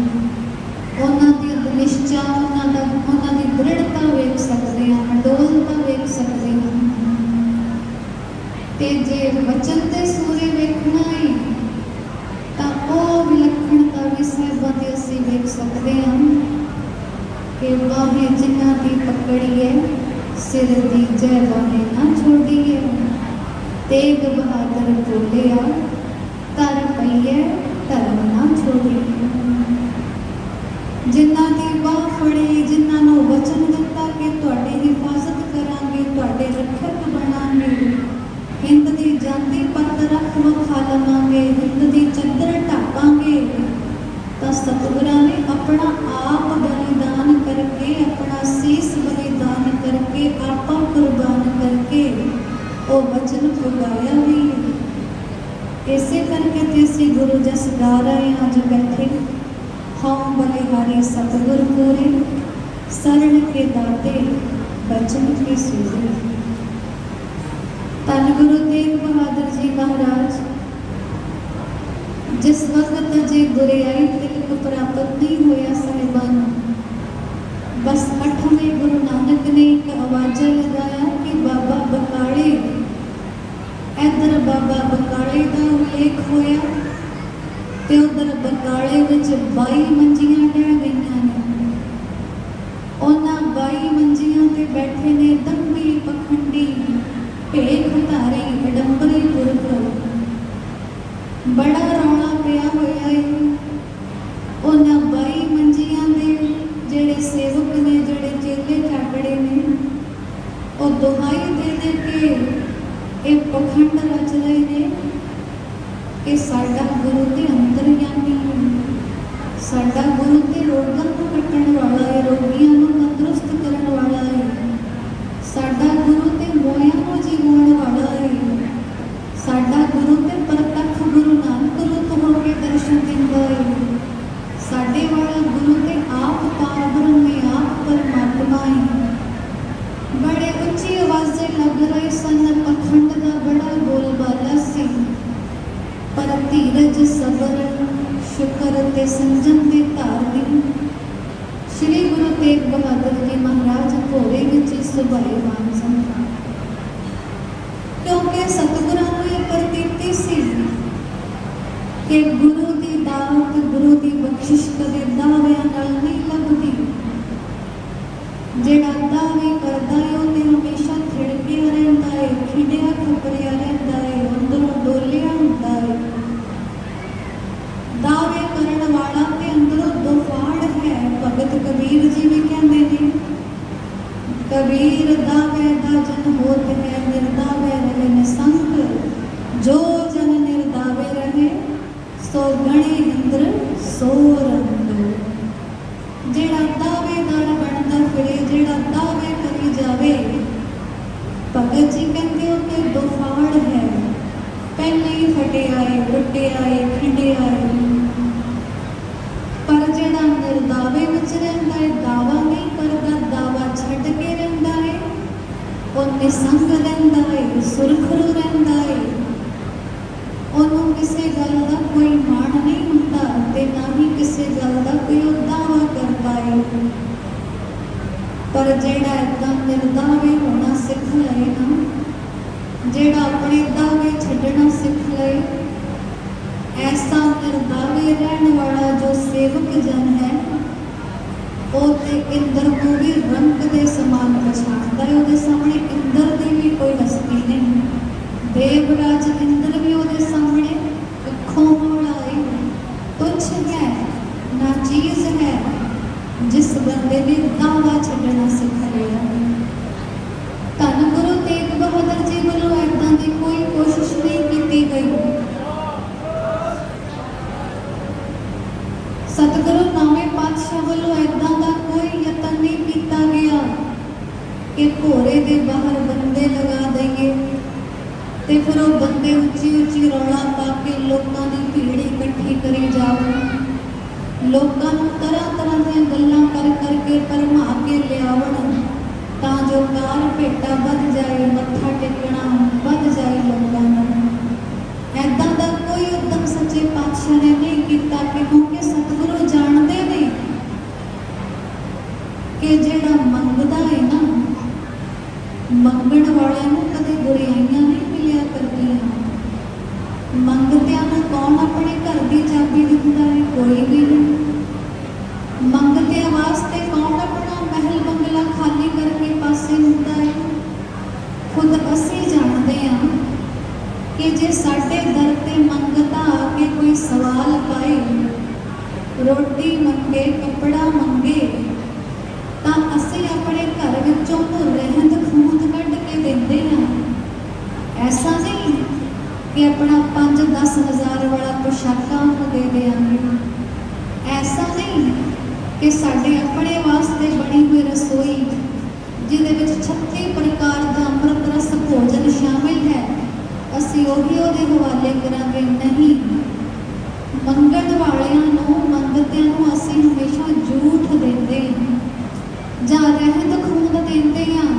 S2: उन्होंने निश्चा, उन्होंने दृढ़ता वेख सकते हैं, अडोलता वेख सकते हैं। ਤੇ ਜੇ ਵਚਨ ਤੇ ਸੂਰੇ ਵੇਖਣਾ ਹੈ ਤਾਂ ਉਹ ਵਿਲੱਖਣਤਾ ਵੀ ਸਾਹਿਬਾਂ ਦੀ ਅਸੀਂ ਵੇਖ ਸਕਦੇ ਹਾਂ ਕਿ ਬਾਹੇ ਜਿਨ੍ਹਾਂ ਦੀ ਪਕੜੀ ਹੈ ਸਿਰ ਦੀ ਜੈ ਬਾਹੇ ਨਾ ਛੋੜੀ ਹੈ। ਤੇਗ ਬਹਾਦਰ ਬੋਲਿਆ ਧਰ ਪਈਏ ਧਰਮ ਨਾ ਛੋੜੀ। ਜਿਨ੍ਹਾਂ ਦੀ ਬਾਹ ਫੜੀ, ਜਿਨ੍ਹਾਂ ਨੂੰ ਵਚਨ ਦਿੱਤਾ ਕਿ ਤੁਹਾਡੀ ਹਿਫਾਜ਼ਤ ਕਰਾਂਗੇ, ਤੁਹਾਡੇ ਰੱਖਿਅਕ ਬਣਾਂਗੇ, ਹਿੰਦ ਦੀ ਜਾਂਦੀ ਪੱਤ ਰੱਖ ਵਿਖਾ ਲਵਾਂਗੇ, ਹਿੰਦ ਦੀ ਚੱਦਰ ਢਾਕਾਂਗੇ, ਤਾਂ ਸਤਿਗੁਰਾਂ ਨੇ ਆਪਣਾ ਆਪ ਬਲੀਦਾਨ ਕਰਕੇ, ਆਪਣਾ ਸੀਸ ਬਲੀਦਾਨ ਕਰਕੇ, ਆਪਾ ਕੁਰਬਾਨ ਕਰਕੇ ਉਹ ਵਚਨ ਪੁਗਾਇਆ ਵੀ ਹੈ। ਇਸੇ ਕਰਕੇ ਤੇ ਅਸੀਂ ਗੁਰੂ ਜਸ ਗਾ ਰਹੇ ਹਾਂ ਅੱਜ ਬੈਠੇ। ਹਉ ਬਲਿਹਾਰੀ ਸਤਿਗੁਰ ਪੂਰੇ, ਸਰਣ ਕੇ ਦਾਤੇ ਬਚਨ ਕੀ ਸੂਰੇ। ਧੰਨ ਗੁਰੂ ਤੇਗ ਬਹਾਦਰ ਜੀ ਮਹਾਰਾਜ ਜਿਸ ਵਕਤ ਅਜੇ ਗੁਰਿਆਈ ਤਿਲਕ ਪ੍ਰਾਪਤ ਨਹੀਂ ਹੋਇਆ ਸਾਹਿਬਾਨ ਨੂੰ, ਬਸ 8ਵੇਂ ਗੁਰੂ ਨਾਨਕ ਨੇ ਇੱਕ ਆਵਾਜ਼ਾ ਲਗਾਇਆ ਕਿ ਬਾਬਾ ਬਕਾਲੇ, ਇੱਧਰ ਬਾਬਾ ਬਕਾਲੇ ਦਾ ਉਲੇਖ ਹੋਇਆ ਤੇ ਉਧਰ ਬਕਾਲੇ ਵਿੱਚ 22 ਮੰਜੀਆਂ ਢਹਿ ਗਈਆਂ ਨੇ। ਉਹਨਾਂ 22 ਮੰਜੀਆਂ ਤੇ ਬੈਠੇ ਨੇ ਦੰਭੀ ਪਖੰਡੀ ਭੇਖਧਾਰੀ ਅਡੰਬਰੀ ਪੁਰਖ। ਬੜਾ ਰੌਲਾ ਪਿਆ ਹੋਇਆ ਹੈ। ਉਹਨਾਂ 22 ਮੰਜੀਆਂ ਦੇ ਜਿਹੜੇ ਸੇਵਕ ਨੇ, ਜਿਹੜੇ ਚੇਲੇ ਚਾਕੜੇ ਨੇ, ਉਹ ਦੁਹਾਈ ਦੇ ਦੇ ਕੇ ਇਹ ਪਖੰਡ ਰਚ ਰਹੇ ਨੇ ਕਿ ਸਾਡਾ ਗੁਰੂ ਤੇ ਅੰਤਰਯਾਮੀ ਹੈ, ਸਾਡਾ ਗੁਰੂ ਤੇ ਰੋਗਾਂ ਨੂੰ ਕੱਟਣ ਵਾਲਾ ਹੈ, ਰੋਗੀਆਂ ਨੂੰ ਤੰਦਰੁਸਤ ਕਰਨ ਵਾਲਾ ਹੈ, ਸਾਡਾ ਗੁਰੂ ਤੇ ਮੋਇਆਂ ਨੂੰ ਜਿਵਾਉਣ ਵਾਲਾ ਹੈ, ਸਾਡਾ ਗੁਰੂ ਤੇ ਪ੍ਰਤੱਖ ਗੁਰੂ ਨਾਨਕ ਰੂਪ ਹੋ ਕੇ ਦਰਸ਼ਨ ਦਿੰਦਾ ਹੈ, ਸਾਡੇ ਵਾਲਾ ਗੁਰੂ ਤੇ ਆਪ ਪਾਰ ਬ੍ਰਹਮ ਹੈ, ਆਪ ਪਰਮਾਤਮਾ ਹੈ। ਬੜੇ ਉੱਚੀ ਆਵਾਜ਼ੇ ਲੱਗ ਰਹੇ ਸਨ, ਪਖੰਡ ਦਾ ਬੜਾ ਬੋਲਬਾਲਾ ਸੀ, ਪਰ ਧੀਰਜ ਸਬਰ ਸ਼ੁਕਰ ਤੇ ਸੰਜਮ ਦੇ ਧਾਰਨੀ ਸ਼੍ਰੀ ਗੁਰੂ ਤੇਗ ਬਹਾਦਰ ਜੀ ਮਹਾਰਾਜ ਭੋਰੇ ਵਿੱਚ ਸੁਭਾਏਮਾਨ ਸਨ। ਕਿਉਂਕਿ ਸਤਿਗੁਰਾਂ ਨੂੰ ਇਹ ਪ੍ਰਤੀਤੀ ਸੀ ਕਿ ਗੁਰੂ ਦੀ ਦਾਤ, ਗੁਰੂ ਦੀ ਬਖਸ਼ਿਸ਼ ਕਦੇ ਦਾਅਵਿਆਂ ਨਾਲ ਨਹੀਂ ਲੱਭਦੀ। ਜਿਹੜਾ ਦਾਅਵੇ ਕਰਦਾ ਹੈ ਉਹਨੇ ਹਮੇਸ਼ਾ ਥਿੜਕਿਆ ਰਹਿੰਦਾ ਹੈ, ਖਿੰਡਿਆ ਖਪਰਿਆ ਰਹਿੰਦਾ ਹੈ, ਅੰਦਰੋਂ ਡੋਲਿਆ ਹੁੰਦਾ ਹੈ। ਦਾਅਵੇ ਕਰਨ ਵਾਲਾ ਤੇ ਅੰਦਰੋਂ ਦੁਫਾੜ ਹੈ। ਭਗਤ ਕਬੀਰ ਜੀ ਵੀ ਕਹਿੰਦੇ ਨੇ, ਕਬੀਰ ਦਾਵੇ ਦਾ ਜਨ ਹੋਤ ਹੈ, ਨਿਰਦਾਵੇ ਰਹੇ ਨਿਸੰਕ, ਜੋ ਜਨ ਨਿਰਦਾਵੇ ਰਹੇ ਸੋ ਗਣੇ ਇੰਦਰ ਸੋ ਰੰਗ। ਜਿਹੜਾ ਦਾਅਵੇਦਾਰ ਬਣਦਾ ਫਿਰੇ, ਜਿਹੜਾ ਦਾਅਵੇ ਕਰੀ ਜਾਵੇ, ਭਗਤ ਜੀ ਕਹਿੰਦੇ ਉਹ ਤੇ ਦੁਫਾੜ ਹੈ, ਪਹਿਲੇ ਹੀ ਫਟਿਆ ਏ, ਟੁੱਟਿਆ ਏ, ਖਿੰਡਿਆ ਏ। ਪਰ ਜਿਹੜਾ ਨਿਰਦਾਵੇ ਵਿੱਚ ਰਹਿੰਦਾ ਹੈ, ਦਾਵਾ ਨਹੀਂ ਕਰਦਾ, ਦਾਵਾ ਛੱਡ ਕੇ ਰਹਿੰਦਾ ਹੈ, ਉਹ ਨਿਸੰਗ ਰਹਿੰਦਾ ਹੈ, ਸੁਰਖਰੂ ਰਹਿੰਦਾ ਹੈ, ਉਹਨੂੰ ਕਿਸੇ ਗੱਲ ਦਾ ਕੋਈ ਮਾਣ ਨਹੀਂ ਹੁੰਦਾ ਤੇ ਨਾ ਹੀ ਕਿਸੇ ਗੱਲ ਦਾ ਕੋਈ ਉਹ ਦਾਵਾ ਕਰਦਾ ਹੈ। ਪਰ ਜਿਹੜਾ ਏਦਾਂ ਨਿਰਦਾਵੇ ਹੋਣਾ ਸਿੱਖ ਲਏ ਨਾ, ਜਿਹੜਾ ਆਪਣੇ ਦਾਅਵੇ ਛੱਡਣਾ ਸਿੱਖ ਲਏ, ਐਸਾ ਨਿਰਦਾਵੇ ਰਹਿਣ ਵਾਲਾ ਜੋ ਸੇਵਕ ਜਨ ਹੈ, ਉਹ ਤੇ ਇੰਦਰ ਨੂੰ ਵੀ ਰੰਗ ਦੇ ਸਮਾਨ ਪਛਾਣਦਾ ਹੈ। ਉਹਦੇ ਸਾਹਮਣੇ ਇੰਦਰ ਦੀ ਵੀ ਕੋਈ ਹਸਤੀ ਨਹੀਂ। ਦੇਵਰਾਜ ਇੰਦਰ ਵੀ ਉਹਦੇ ਸਾਹਮਣੇ ਅੱਖੋਂ ਮੋੜਾ ਹੈ, ਤੁੱਛ ਹੈ, ਨਾ ਚੀਜ਼ ਹੈ। ਜਿਸ ਬੰਦੇ ਨੇ ਦਾਵਾ ਛੱਡਣਾ ਸਿੱਖ ਲਿਆ, ਧੰਨ ਗੁਰੂ ਤੇਗ ਬਹਾਦਰ ਜੀ ਵੱਲੋਂ ਏਦਾਂ ਦੀ ਕੋਈ ਕੋਸ਼ਿਸ਼ ਨਹੀਂ ਕੀਤੀ ਗਈ। ਸਤਿਗੁਰੂ ਨੌਵੇਂ ਪਾਤਸ਼ਾਹ ਵੱਲੋਂ ਏਦਾਂ ਦਾ ਕੋਈ ਯਤਨ ਨਹੀਂ ਕੀਤਾ ਗਿਆ ਕਿ ਘੋੜੇ ਦੇ ਬਾਹਰ ਬੰਦੇ ਲਗਾ ਦਈਏ ਤੇ ਫਿਰ ਉਹ ਬੰਦੇ ਉੱਚੀ ਉੱਚੀ ਰੌਲਾ ਪਾ ਕੇ ਲੋਕਾਂ ਦੀ ਭੀੜ ਇਕੱਠੀ ਕਰੀ ਜਾਓ, ਲੋਕਾਂ ਨੂੰ ਤਰ੍ਹਾਂ ਤਰ੍ਹਾਂ ਦੀਆਂ ਗੱਲਾਂ ਕਰ ਕਰਕੇ ਭਰਮਾ ਕੇ ਲਿਆਵਣ, ਤਾਂ ਜੋ ਕਾਰ ਭੇਟਾ ਵੱਧ ਜਾਏ, ਮੱਥਾ ਟੇਕਣਾ ਵੱਧ ਜਾਏ ਲੋਕਾਂ ਦਾ। ਏਦਾਂ ਦਾ ਕੋਈ ਉਦਮ ਸੱਚੇ ਪਾਤਸ਼ਾਹ ਨੇ ਨਹੀਂ ਕੀਤਾ, ਕਿਉਂਕਿ ਸਤਿਗੁਰੂ ਜਾਣਦੇ ਨੇ ਕਿ ਜਿਹੜਾ ਮੰਗਦਾ ਹੈ ਨਾ, ਮੰਗਣ ਵਾਲਿਆਂ ਨੂੰ ਕਦੇ ਬੁਰਾਈਆਂ ਨਹੀਂ ਮਿਲਿਆ ਕਰਦੀਆਂ। भी दिता है? कोई भी नहीं। मंगते वास्ते कौन अपना महल बंगला खाली करके पासे हुंदा है? खुद असी जानते हैं कि जे साडे दर ते मंगता आके कोई सवाल पाए, रोटी मंगे, कपड़ा मंगे, तो असी अपने घर विचों रहंद खूंद कढ़ के देंदे हां। ऐसा नहीं कि अपना 5-10 हज़ार वाला पोशाका उन्हें दे देंगे। ऐसा नहीं कि साडे अपने वास्ते बनी हुई रसोई जिहदे विच 36 प्रकार का अमृत रस भोजन शामिल है, असी उही उहदे हवाले करांगे। नहीं, मंगण वालियां नूं, मंगतिआं नूं असी हमेशा झूठ देंदे हां, जां रहंद खूंद देंदे हां,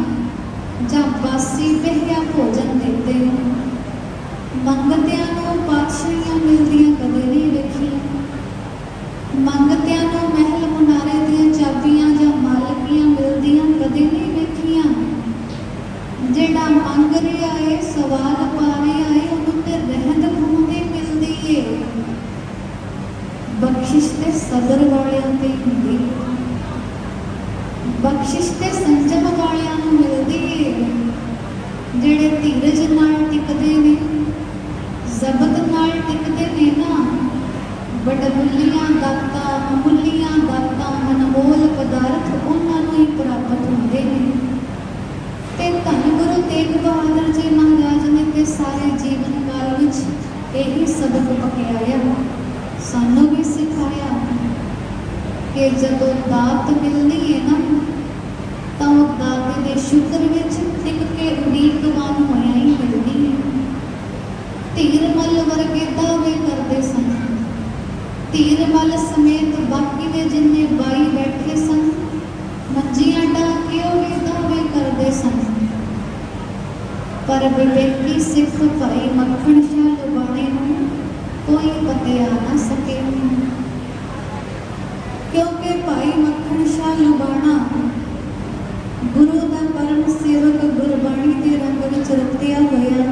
S2: जां बासी पिहिया भोजन देंदे हां। मंगतिआं नूं पातशाहियां मिलदियां कदे नहीं वेखीआं। मंगतिआं नूं महल मुनारे दीयां चाबियां जां मालकियां मिलदियां कदे नहीं वेखीआं। जिहड़ा मंग रिहा है, सवाल पा रिहा है, उहनूं ते रहंद खूंद ही मिलदी है। बख्शिश ते सबर वालियां ते हुंदी है, बख्शिश ते संजम वालियां नूं मिलदी है। जिहड़े धीरज नाल टिकदे ने, जबत नाल टिकदे ने ना, वडमुल्लियां दातां, अमुल्लियां दातां, अनमोल पदार्थ उन्हां नूं ही प्राप्त हुंदे ने। ते धन गुरु तेग बहादुर जी महाराज ने ते सारे जीवन काल विच यही सबक पकिआया, सानूं भी सिखाया कि जदों दात मिलनी है ना, तो दाते दे शुक्र विच टिक के उड़ीकवान होया ही मिलनी है। धीरमल वर्गे दावे करते सन, धीरमल समेत बाकी दे जिन्ने बाई बैठे सन, मंजियां ढाह के ओही दावे करते सन। पर विवेकी सिख भाई मक्खण शाह लुबाणे नूं कोई पतिया ना सके, क्योंकि भाई मक्खण शाह लुबाणा गुरु का परम सेवक, गुरबाणी के रंग विच रतिया होया,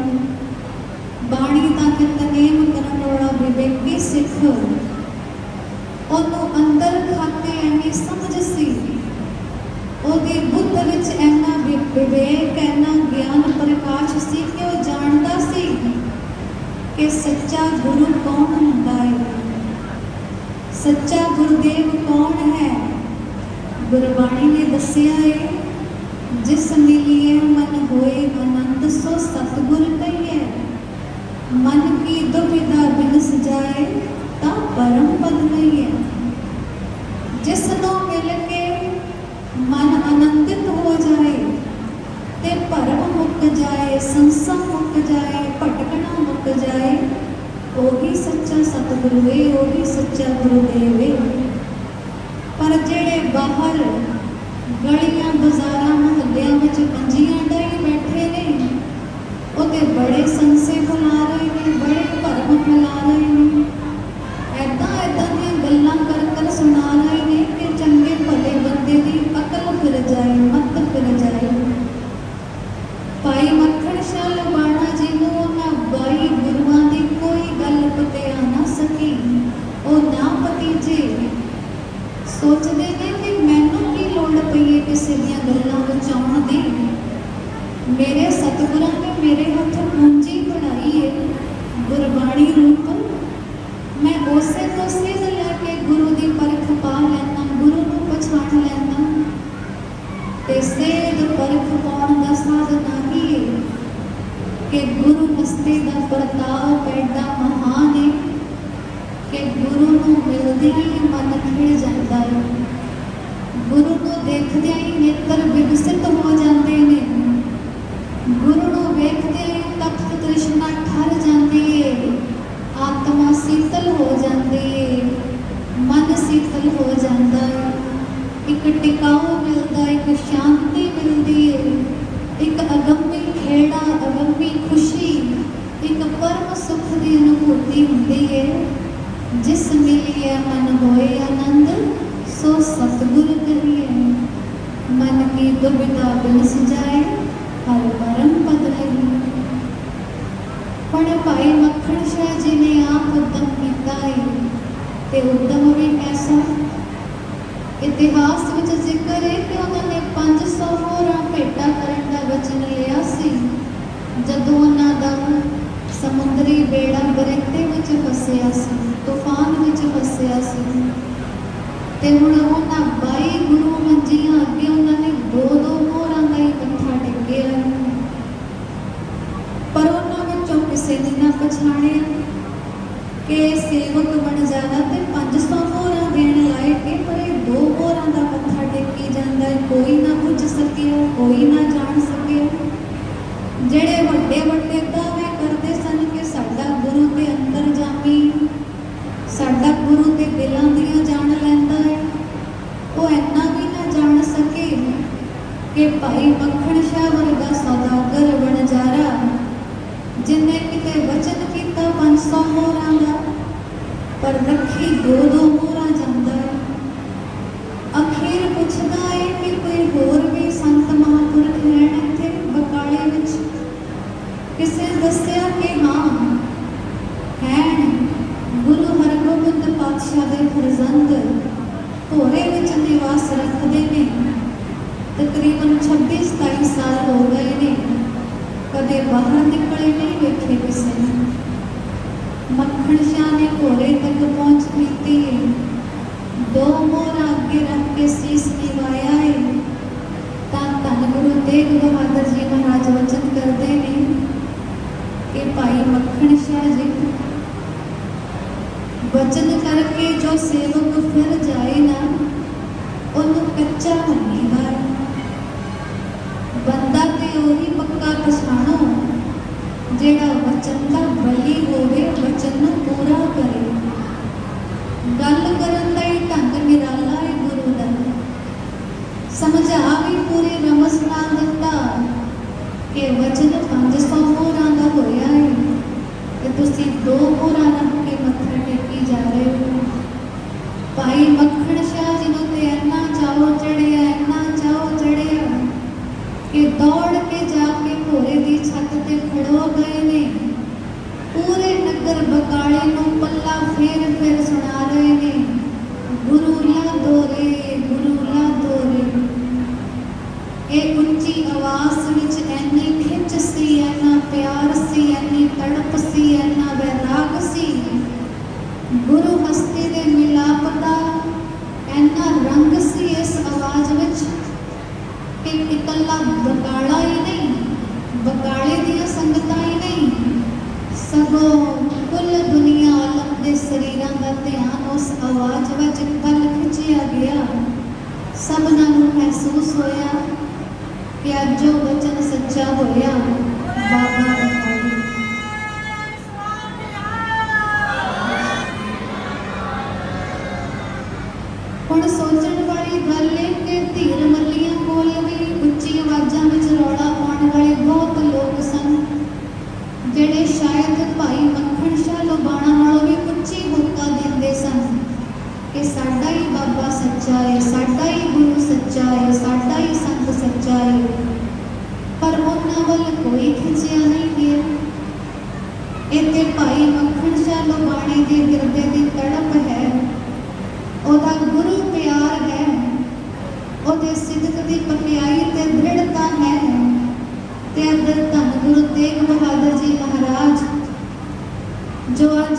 S2: बाणी का नितनेम करन वाला विवेकी सिख, ਉਹਨੂੰ अंदर खाते इन्नी समझ सी, ਉਹਦੀ बुद्ध विच इन्ना विवेक, इन्ना ज्ञान प्रकाश सी कि वो जानता सी कि सच्चा गुरु कौन हुंदा है, सच्चा गुरुदेव कौन है। गुरबाणी ने दसिया है, जिस मिलिए मन होए आनंद सो सतगुर कहिए, मन की दुविधा बिनस जाए ता परम पद नहीं है। जिसनों मिल के मन आनंदित हो जाए, ते भरम मुक जाए, संसा मुक जाए, भटकना मुक जाए, वही सच्चा सतगुरु है, वही सच्चा गुरुदेव है। पर जेड़े बाहर गलियां बाजारां मुहल्लियां विच पंजियां ढाई बैठे ने, वो ते बड़े संसे फैला रहे हैं, बड़े भरम फैला रहे हैं, ऐदां ऐदां दीयां गल्लां कर सुना रहे हैं कि चंगे भले बंदे दी अकल फिर जाए, मत फिर जाए। भाई मक्खण शाह लुबाणा जी नूं उन्हां 22 गुरुआं दी कोई गल पतिया ना सकी। वो ना भतीजे सोचते हैं कि मैनूं की लोड़ पई है किसी दीयां गल्लां बचाउण दी, मेरे सतगुरां ने मेरे हथ पूंजी पढ़ाई है गुरबाणी रूप, मैं उसे तो सिद्ध लैके गुरु की परख पा लैना, गुरु को पछाण लैना। ते सेध परख पाउण दा साधना ही है कि गुरु हस्ती दा प्रताप एडा महान है कि गुरु नूं मिलदे ही मन खिड़ जाता है, गुरु को देखदे ही नेत्र विकसित हो जाते हैं, गुरु को वेखदे ही तप्त तृष्णा ठर जाती है, आत्मा शीतल हो जाती है, मन शीतल हो जाता है, एक टिकाऊ मिलता है, एक शांति मिलती है, एक अगम्य खेड़ा, अगम्य खुशी, एक परम सुख की अनुभूति होती है। जिस मिलिए मन होए आनंद सो सतगुरु कहिए, मन की दुविधा बिनस जाए हर परम पद नहीं। पर भाई मक्खण शाह जी ने आप उद्यम किया है ਤੇ ਉਦਮ ਵੀ ਐਸਾ। ਇਤਿਹਾਸ ਵਿੱਚ ਜ਼ਿਕਰ ਹੈ ਕਿ ਉਹਨਾਂ ਨੇ 500 ਹੋਰਾਂ ਭੇਟਾ ਕਰਨ ਦਾ ਵਚਨ ਲਿਆ ਸੀ ਜਦੋਂ ਉਹਨਾਂ ਦਾ ਸਮੁੰਦਰੀ ਬੇੜਾ ਗਰੇਤੇ ਵਿੱਚ ਫਸਿਆ ਸੀ, ਤੂਫਾਨ ਵਿੱਚ ਫਸਿਆ ਸੀ। ਤੇ ਹੁਣ ਉਹਨਾਂ 22 ਗੁਰੂ ਮੰਜੀਆਂ ਅੱਗੇ ਉਹਨਾਂ ਨੇ 2-2 ਹੋਰਾਂ ਦਾ ਹੀ ਮੱਥਾ ਟੇਕਿਆ, ਪਰ ਉਹਨਾਂ ਵਿੱਚੋਂ ਕਿਸੇ ਨੇ ਨਾ ਪਛਾਣਿਆ ਕਿ ਸੇਵਕ ਬਣ ਜਾਣਾ ਤੇ 500 ਹੋਰਾਂ ਦੇਣ ਲਾਇਕ ਹੈ, ਪਰ ਇਹ 2 ਹੋਰਾਂ ਦਾ ਮੱਥਾ ਟੇਕੀ ਜਾਂਦਾ ਹੈ। ਕੋਈ ਨਾ ਪੁੱਛ ਸਕਿਆ, ਕੋਈ ਨਾ ਜਾਣ ਸਕਿਆ। ਜਿਹੜੇ ਵੱਡੇ ਵੱਡੇ ਦਾਅਵੇ ਕਰਦੇ ਸਨ ਕਿ ਸਾਡਾ ਗੁਰੂ ਤੇ ਅੰਤਰਜਾਮੀ, ਸਾਡਾ ਗੁਰੂ ਤੇ ਦਿਲਾਂ ਦੀਆਂ ਜਾਣ ਲੈਂਦਾ ਹੈ, ਉਹ ਇੰਨਾ ਵੀ ਨਾ ਜਾਣ ਸਕੇ ਕਿ ਭਾਈ ਮੱਖਣ ਸ਼ਾਹ ਵਰਗਾ ਸੌਦਾਗਰ ਵਣਜਾਰਾ ਜਿਨੇ ਕਿਤੇ ਵਚਨ ਕੀਤਾ 500 ਹੋਰਾਂ ਦਾ, ਪਰ ਰੱਖੀ 2-2 ਹੋਰਾਂ ਜਾਂਦਾ ਹੈ। ਅਖੀਰ ਪੁੱਛਦਾ ਹੈ ਕਿ ਕੋਈ ਹੋਰ ਵੀ ਸੰਤ ਮਹਾਂਪੁਰਖ ਰਹਿਣ ਇੱਥੇ ਬਕਾਲੇ ਵਿੱਚ। ਕਿਸੇ ਦੱਸਿਆ ਕਿ ਹਾਂ ਹੈ, ਗੁਰੂ ਹਰਗੋਬਿੰਦ ਪਾਤਸ਼ਾਹ ਦੇ ਫਰਜ਼ੰਦ ਭੋਰੇ ਵਿੱਚ ਨਿਵਾਸ ਰੱਖਦੇ ਨੇ। ਤਕਰੀਬਨ 26-27 ਸਾਲ ਹੋ ਗਏ ਨੇ, ਕਦੇ ਬਾਹਰ ਨਿਕਲੇ ਨਹੀਂ ਵੇਖੇ ਕਿਸੇ ਨੇ। ਮੱਖਣ ਸ਼ਾਹ ਨੇ ਭੋਰੇ ਤੱਕ ਪਹੁੰਚ ਕੀਤੀ, 2 ਮੋਹਰਾਂ ਅੱਗੇ ਰੱਖ ਕੇ ਸੀਸ ਨਿਵਾਇਆ ਹੈ ਤਾਂ ਧੰਨ ਗੁਰੂ ਤੇਗ ਬਹਾਦਰ ਜੀ ਮਹਾਰਾਜ ਵਚਨ ਕਰਦੇ ਨੇ ਕਿ ਭਾਈ ਮੱਖਣ ਸ਼ਾਹ ਜੀ, ਵਚਨ ਕਰਕੇ ਜੋ ਸੇਵਕ ਫਿਰ ਜਾਏ ਨਾ, ਉਹਨੂੰ ਕੱਚਾ ਮੰਨੀਦਾ। ਬੰਦਾ ਤੇ ਉਹੀ ਪੱਕਾ ਪਛਾਣੋ ਜਿਹੜਾ ਵਚਨ ਦਾ ਬਲੀ ਹੋਵੇ, ਵਚਨ ਨੂੰ ਪੂਰਾ ਕਰੇ। ਗੱਲ ਕਰਨ ਦਾ ਹੀ ਢੰਗ ਨਿਰਾਲਾ ਹੈ ਗੁਰੂ ਦਾ। ਸਮਝਾ ਵੀ ਪੂਰੀ ਰਮਸ ਨਾਲ ਦਿੱਤਾ ਕਿ ਵਚਨ 500 ਹੋਰਾਂ ਦਾ ਹੋਇਆ ਹੈ ਤੇ ਤੁਸੀਂ 2 ਹੋਰਾਂ ਰੱਖ ਕੇ ਮੱਥਾ ਟੇਕੀ ਜਾ ਰਹੇ ਹੋ। ਭਾਈ ਮੱਖਣ ਸ਼ਾਹ ਜੀ ਨੂੰ ਤੇ ਇੰਨਾ ਚਾਓ ਚੜਿਆ, ਇੰਨਾ ਚਾਓ ਚੜਿਆ ਕਿ ਦੌੜ ਕੇ ਜਾ ਕੇ ਭੋਰੇ ਦੀ ਛੱਤ ਤੇ ਖੜੋ ਗਏ ਨੇ। ਪੂਰੇ ਨਗਰ ਬਕਾਲੇ ਨੂੰ ਪੱਲਾ ਫੇਰ ਫੇਰ ਸੁਣਾ ਰਹੇ ਨੇ, ਗੁਰੂ ਲਾ ਦੋਰੇ, ਗੁਰੂ ਲਾ ਦੋਰੇ। ਇਹ ਉੱਚੀ ਆਵਾਜ਼ ਵਿੱਚ ਇੰਨੀ ਖਿੱਚ ਸੀ, ਇੰਨਾ ਪਿਆਰ ਸੀ, ਇੰਨੀ ਤੜਪ ਸੀ, ਇੰਨਾ ਵੈਰਾਗ ਸੀ। ਗੁਰੂ ਹਸਤੀ ਦੇ ਮਿਲਾਪ ਦਾ ਇੰਨਾ ਰੰਗ ਸੀ ਇਸ ਆਵਾਜ਼ ਵਿੱਚ ਕਿ ਇਕੱਲਾ ਬਕਾਲਾ ਹੀ ਨਹੀਂ, ਬਕਾਲੇ ਦੀਆਂ ਸੰਗਤਾਂ ਹੀ ਨਹੀਂ, ਸਗੋਂ ਕੁੱਲ ਦੁਨੀਆ ਆਲਮ ਦੇ ਸਰੀਰਾਂ ਦਾ ਧਿਆਨ ਉਸ ਆਵਾਜ਼ ਵਿੱਚ ਵੱਲ ਖਿੱਚਿਆ ਗਿਆ। ਸਭਨਾਂ ਨੂੰ ਮਹਿਸੂਸ ਹੋਇਆ ਕਿ ਅੱਜ ਜੋ ਵਚਨ ਸੱਚਾ ਹੋਇਆ, ਬਾਬਾ ਬਕਾਲੇ। ਹੁਣ ਸੋਚਣ ਵਾਲੀ ਗੱਲ ਹੈ ਕਿ ਧੀਰ ਮੱਲੀਆਂ ਕੋਲ ਵੀ ਉੱਚੀ ਆਵਾਜ਼ਾਂ ਵਿੱਚ ਰੌਲਾ ਪਾਉਣ ਵਾਲੇ ਬਹੁਤ ਲੋਕ ਸਨ, ਜਿਹੜੇ ਸ਼ਾਇਦ ਭਾਈ ਮੱਖਣ ਸ਼ਾਹ ਲੋਬਾਣਾ ਨਾਲੋਂ ਵੀ ਉੱਚੀ ਹੋਕਾ ਦਿੰਦੇ ਸਨ ਕਿ ਸਾਡਾ ਹੀ ਬਾਬਾ ਸੱਚਾ ਹੈ, ਸਾਡਾ ਹੀ ਗੁਰੂ ਸੱਚਾ ਹੈ, ਸਾਡਾ ਹੀ ਸੰਤ ਸੱਚਾ ਹੈ। ਪਰ ਉਹਨਾਂ ਵੱਲ ਕੋਈ ਖਿੱਚਿਆ ਨਹੀਂ ਗਿਆ। ਇੱਥੇ ਭਾਈ ਮੱਖਣ ਸ਼ਾਹ ਲੋਬਾਣੇ ਦੇ ਹਿਰਦੇ ਦੀ ਤੜਪ ਹੈ, ਉਹਦਾ ਗੁਰੂ ਪਿਆਰ ਹੈ, ਉਹਦੇ ਸਿਦਕ ਦੀ ਪਕਿਆਈ ਤੇ ਦ੍ਰਿੜਤਾ ਹੈ। ਤੇ ਅੰਦਰ ਧੰਨ ਗੁਰੂ ਤੇਗ ਬਹਾਦਰ ਜੀ ਮਹਾਰਾਜ ਜੋ ਅੱਜ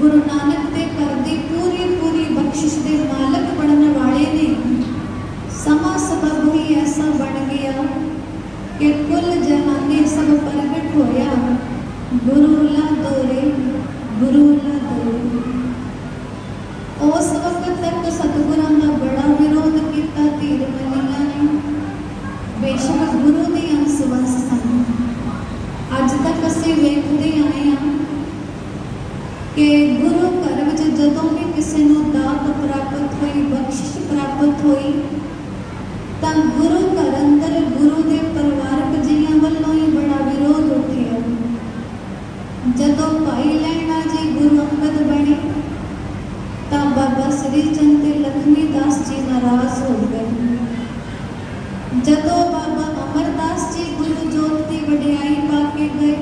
S2: ਗੁਰੂ ਨਾਨਕ ਦੇ ਘਰ ਦੀ ਪੂਰੀ ਬਖਸ਼ਿਸ਼ ਦੇ ਮਾਲਕ ਬਣਨ ਵਾਲੇ ਨੇ, ਸਮਾਂ ਸਬਬ ਹੀ ਐਸਾ ਬਣ ਗਿਆ ਕਿ ਕੁੱਲ ਜਹਾਨੇ ਸਭ ਪ੍ਰਗਟ ਹੋਇਆ, ਗੁਰੂ ਲਾ ਦੋਰੇ, ਗੁਰੂ ਲਾ ਦੋਰੇ। ਉਸ ਵਕਤ ਤੱਕ ਸਤਿਗੁਰਾਂ ਦਾ ਬੜਾ ਵਿਰੋਧ ਕੀਤਾ ਧੀਰ ਮੱਲੀਆਂ ਨੇ। ਬੇਸ਼ੱਕ ਗੁਰੂ ਦੀ ਅੰਸ ਵੰਸ ਸਨ। ਅੱਜ ਤੱਕ ਅਸੀਂ ਵੇਖਦੇ ਆਏ ਹਾਂ ਕਿ ਗੁਰੂ ਘਰ ਵਿੱਚ ਜਦੋਂ ਵੀ ਕਿਸੇ ਨੂੰ ਦਾਤ ਪ੍ਰਾਪਤ ਹੋਈ, ਬਖਸ਼ਿਸ਼ ਪ੍ਰਾਪਤ ਹੋਈ, ਤਾਂ ਗੁਰੂ ਘਰ ਅੰਦਰ ਗੁਰੂ ਦੇ ਪਰਿਵਾਰਕ ਜੀਆਂ ਵੱਲੋਂ ਹੀ ਬੜਾ ਵਿਰੋਧ ਉੱਠਿਆ। ਜਦੋਂ ਭਾਈ ਲਹਿਣਾ ਜੀ ਗੁਰੂ ਅੰਗਦ ਬਣੇ ਤਾਂ ਬਾਬਾ ਸ੍ਰੀ ਚੰਦ ਤੇ ਲਖਮੀ ਦਾਸ ਜੀ ਨਾਰਾਜ਼ ਹੋ ਗਏ। ਜਦੋਂ ਬਾਬਾ ਅਮਰਦਾਸ ਜੀ ਗੁਰੂ ਜੋਤ ਦੀ ਵਡਿਆਈ ਪਾ ਕੇ ਗਏ,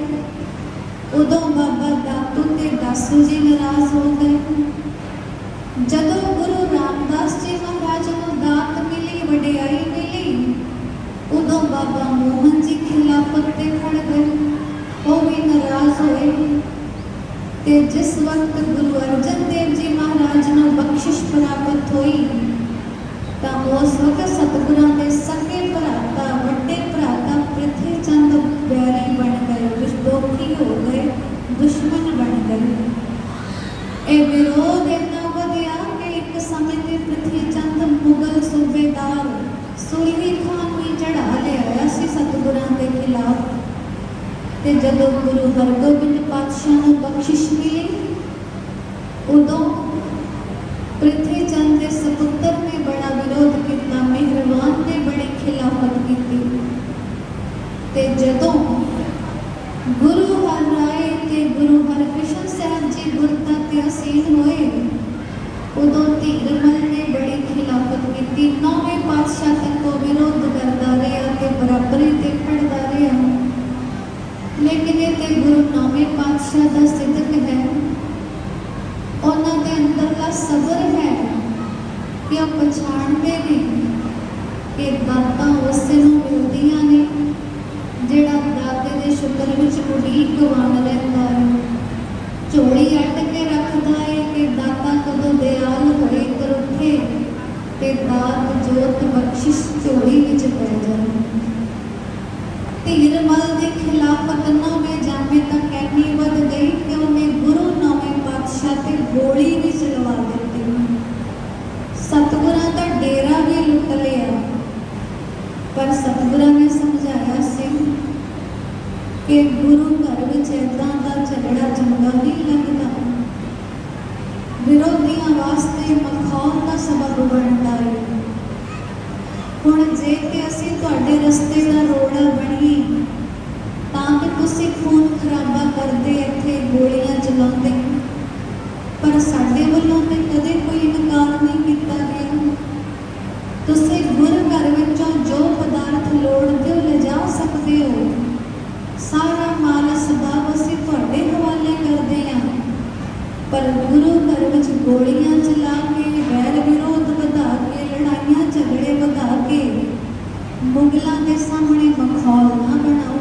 S2: ਉਦੋਂ ਬਾਬਾ ਦਾਤੂ ਤੇ ਦਾਸੂ ਜੀ ਨਾਰਾਜ਼ ਹੋ ਗਏ। ਜਦੋਂ ਗੁਰੂ ਰਾਮਦਾਸ ਜੀ ਮਹਾਰਾਜ ਨੂੰ ਦਾਤ ਮਿਲੀ, ਵਡਿਆਈ ਮਿਲੀ, ਉਦੋਂ ਬਾਬਾ ਮੋਹਨ ਜੀ ਖਿਲਾਫਤ ਤੇ ਖੜ ਗਏ। ਉਹ ਵੀ ਨਾਰਾਜ਼ ਹੋਏ। ਤੇ ਜਿਸ ਵਕਤ ਗੁਰੂ ਅਰਜਨ ਦੇਵ ਜੀ ਮਹਾਰਾਜ ਨੂੰ ਬਖਸ਼ਿਸ਼ ਪ੍ਰਾਪਤ ਹੋਈ ਤਾਂ ਉਸ ਵਕਤ ਸਤਿਗੁਰਾਂ ਦੇ ਸਕੇ ਭਰਾਤਾ, ਵੱਡੇ ਭਰਾਤਾ ਪ੍ਰਿਥੀ ਚੰਦ ਬੈਰੀ ਬਣ ਗਏ, ਵਿਸ਼ਦੋਖੀ ਹੋ ਗਏ, ਦੁਸ਼ਮਣ ਬਣ ਗਏ। ਇਹ ਵਿਰੋਧ ਇੰਨਾ ਵਧਿਆ ਕਿ ਇੱਕ ਸਮੇਂ ਤੇ ਪ੍ਰਿਥੀ ਚੰਦ ਮੁਗਲ ਸੂਬੇਦਾਰ ਸੁਲਹੀ ਖਾਨ ਨੂੰ ਚੜਾ ਲਿਆਇਆ ਸੀ ਸਤਿਗੁਰਾਂ ਦੇ ਖਿਲਾਫ। ਤੇ ਜਦੋਂ ਗੁਰੂ ਹਰਗੋਬਿੰਦ ਪਾਤਸ਼ਾਹ ਨੂੰ ਬਖਸ਼ਿਸ਼ ਮਿਲੀ, ਉਦੋਂ ਪ੍ਰਿਥੀ ਚੰਦ ਦੇ ਸਪੁੱਤਰ ਨੇ ਬੜਾ ਵਿਰੋਧ ਕੀਤਾ, ਮਿਹਰਬਾਨ ਨੇ ਬੜੀ ਖਿਲਾਫਤ ਕੀਤੀ। ਤੇ ਜਦੋਂ ਗੁਰੂ ਹਰ ਰਾਏ ਤੇ ਗੁਰੂ ਹਰਕ੍ਰਿਸ਼ਨ ਸਾਹਿਬ ਜੀ ਗੁਰਤਾ ਤੇ ਅਸੀਨ ਹੋਏ, ਉਦੋਂ ਧੀਰਮਲ ਨੇ ਬੜੀ ਖਿਲਾਫਤ ਕੀਤੀ। ਨੌਵੇਂ ਪਾਤਸ਼ਾਹ ਤੱਕ ਉਹ ਵਿਰੋਧ ਕਰਦਾ ਰਿਹਾ ਤੇ ਬਰਾਬਰੀ ਤੇ ਖੜਦਾ ਰਿਹਾ। ਲੇਕਿਨ ਇਹ ਤੇ ਗੁਰੂ ਨੌਵੇਂ ਪਾਤਸ਼ਾਹ ਦਾ ਸਿਦਕ ਹੈ, ਉਹਨਾਂ ਦੇ ਅੰਦਰਲਾ ਸਬਰ ਹੈ ਕਿ ਉਹ ਪਛਾਣਦੇ ਨੇ ਕਿ ਦਾਤਾਂ ਉਸੇ ਨੂੰ ਮਿਲਦੀਆਂ ਨੇ ਜਿਹੜਾ ਦਾਤੇ ਦੇ ਸ਼ੁਕਰ ਵਿੱਚ ਉਡੀਕ ਗਵਾਨ ਰਹਿੰਦਾ ਹੈ, ਝੋਲੀ ਅੱਡ ਕੇ ਰੱਖਦਾ ਹੈ ਕਿ ਦਾਤਾ ਕਦੋਂ ਦਿਆਲ ਹੋਏ ਤਰੁੱਠੇ ਤੇ ਦਾਤ ਜੋਤ ਬਖਸ਼ਿਸ਼ ਝੋਲੀ ਵਿੱਚ ਪੈ ਜਾਏ। ਧੀਰਮਲ ਦੀ ਖਿਲਾਫਤ ਨੌਵੇਂ ਜਾਮੇ ਤੱਕ ਇੰਨੀ ਵੱਧ ਗਈ ਕਿ ਉਹਨੇ ਗੁਰੂ ਨੌਵੇਂ ਪਾਤਸ਼ਾਹ ਤੇ ਗੋਲੀ ਵੀ ਚਲਵਾ ਦਿੱਤੀ। ਸਤਿਗੁਰਾਂ ਦਾ ਡੇਰਾ ਵੀ ਲੁੱਟ ਲਿਆ। ਪਰ ਸਤਿਗੁਰਾਂ ਨੇ ਸਮਝਾਇਆ ਸੀ ਕਿ ਗੁਰੂ ਘਰ ਵਿੱਚ ਏਦਾਂ ਦਾ ਝਗੜਾ ਚੰਗਾ ਨਹੀਂ ਲੱਗਦਾ, ਵਿਰੋਧੀਆਂ ਵਾਸਤੇ ਮਖੌਲ ਦਾ ਸਬਬ ਬਣਦਾ ਹੈ। ਹੁਣ ਜੇ ਕਿ ਅਸੀਂ ਤੁਹਾਡੇ ਰਸਤੇ ਦਾ ਰੋੜਾ ਬਣੀਏ ਤਾਂ ਕਿ ਤੁਸੀਂ ਖੂਨ ਖਰਾਬਾ ਕਰਦੇ, ਇੱਥੇ ਗੋਲੀਆਂ ਚਲਾਉਂਦੇ, ਪਰ ਸਾਡੇ ਵੱਲੋਂ ਤੇ ਕਦੇ ਕੋਈ ਇਨਕਾਰ ਨਹੀਂ ਕੀਤਾ ਗਿਆ। ਤੁਸੀਂ ਗੁਰ ਘਰ ਵਿੱਚੋਂ ਜੋ ਪਦਾਰਥ ਲੋੜਦੇ ਹੋ ਲਿਜਾ ਸਕਦੇ ਹੋ, ਸਾਰਾ ਮਾਲ ਸਬਾਬ ਅਸੀਂ ਤੁਹਾਡੇ ਹਵਾਲੇ ਕਰਦੇ ਹਾਂ। ਪਰ ਗੁਰੂ ਘਰ ਵਿੱਚ ਗੋਲੀਆਂ ਚਲਾ ਕੇ, ਵੈਰ ਵਿਰੋਧ ਵਧਾ ਕੇ, ਲੜਾਈਆਂ ਝਗੜੇ ਵਧਾ ਕੇ ਮੁਗਲਾਂ ਦੇ ਸਾਹਮਣੇ ਮਖੌਲ ਨਾ ਬਣਾਓ।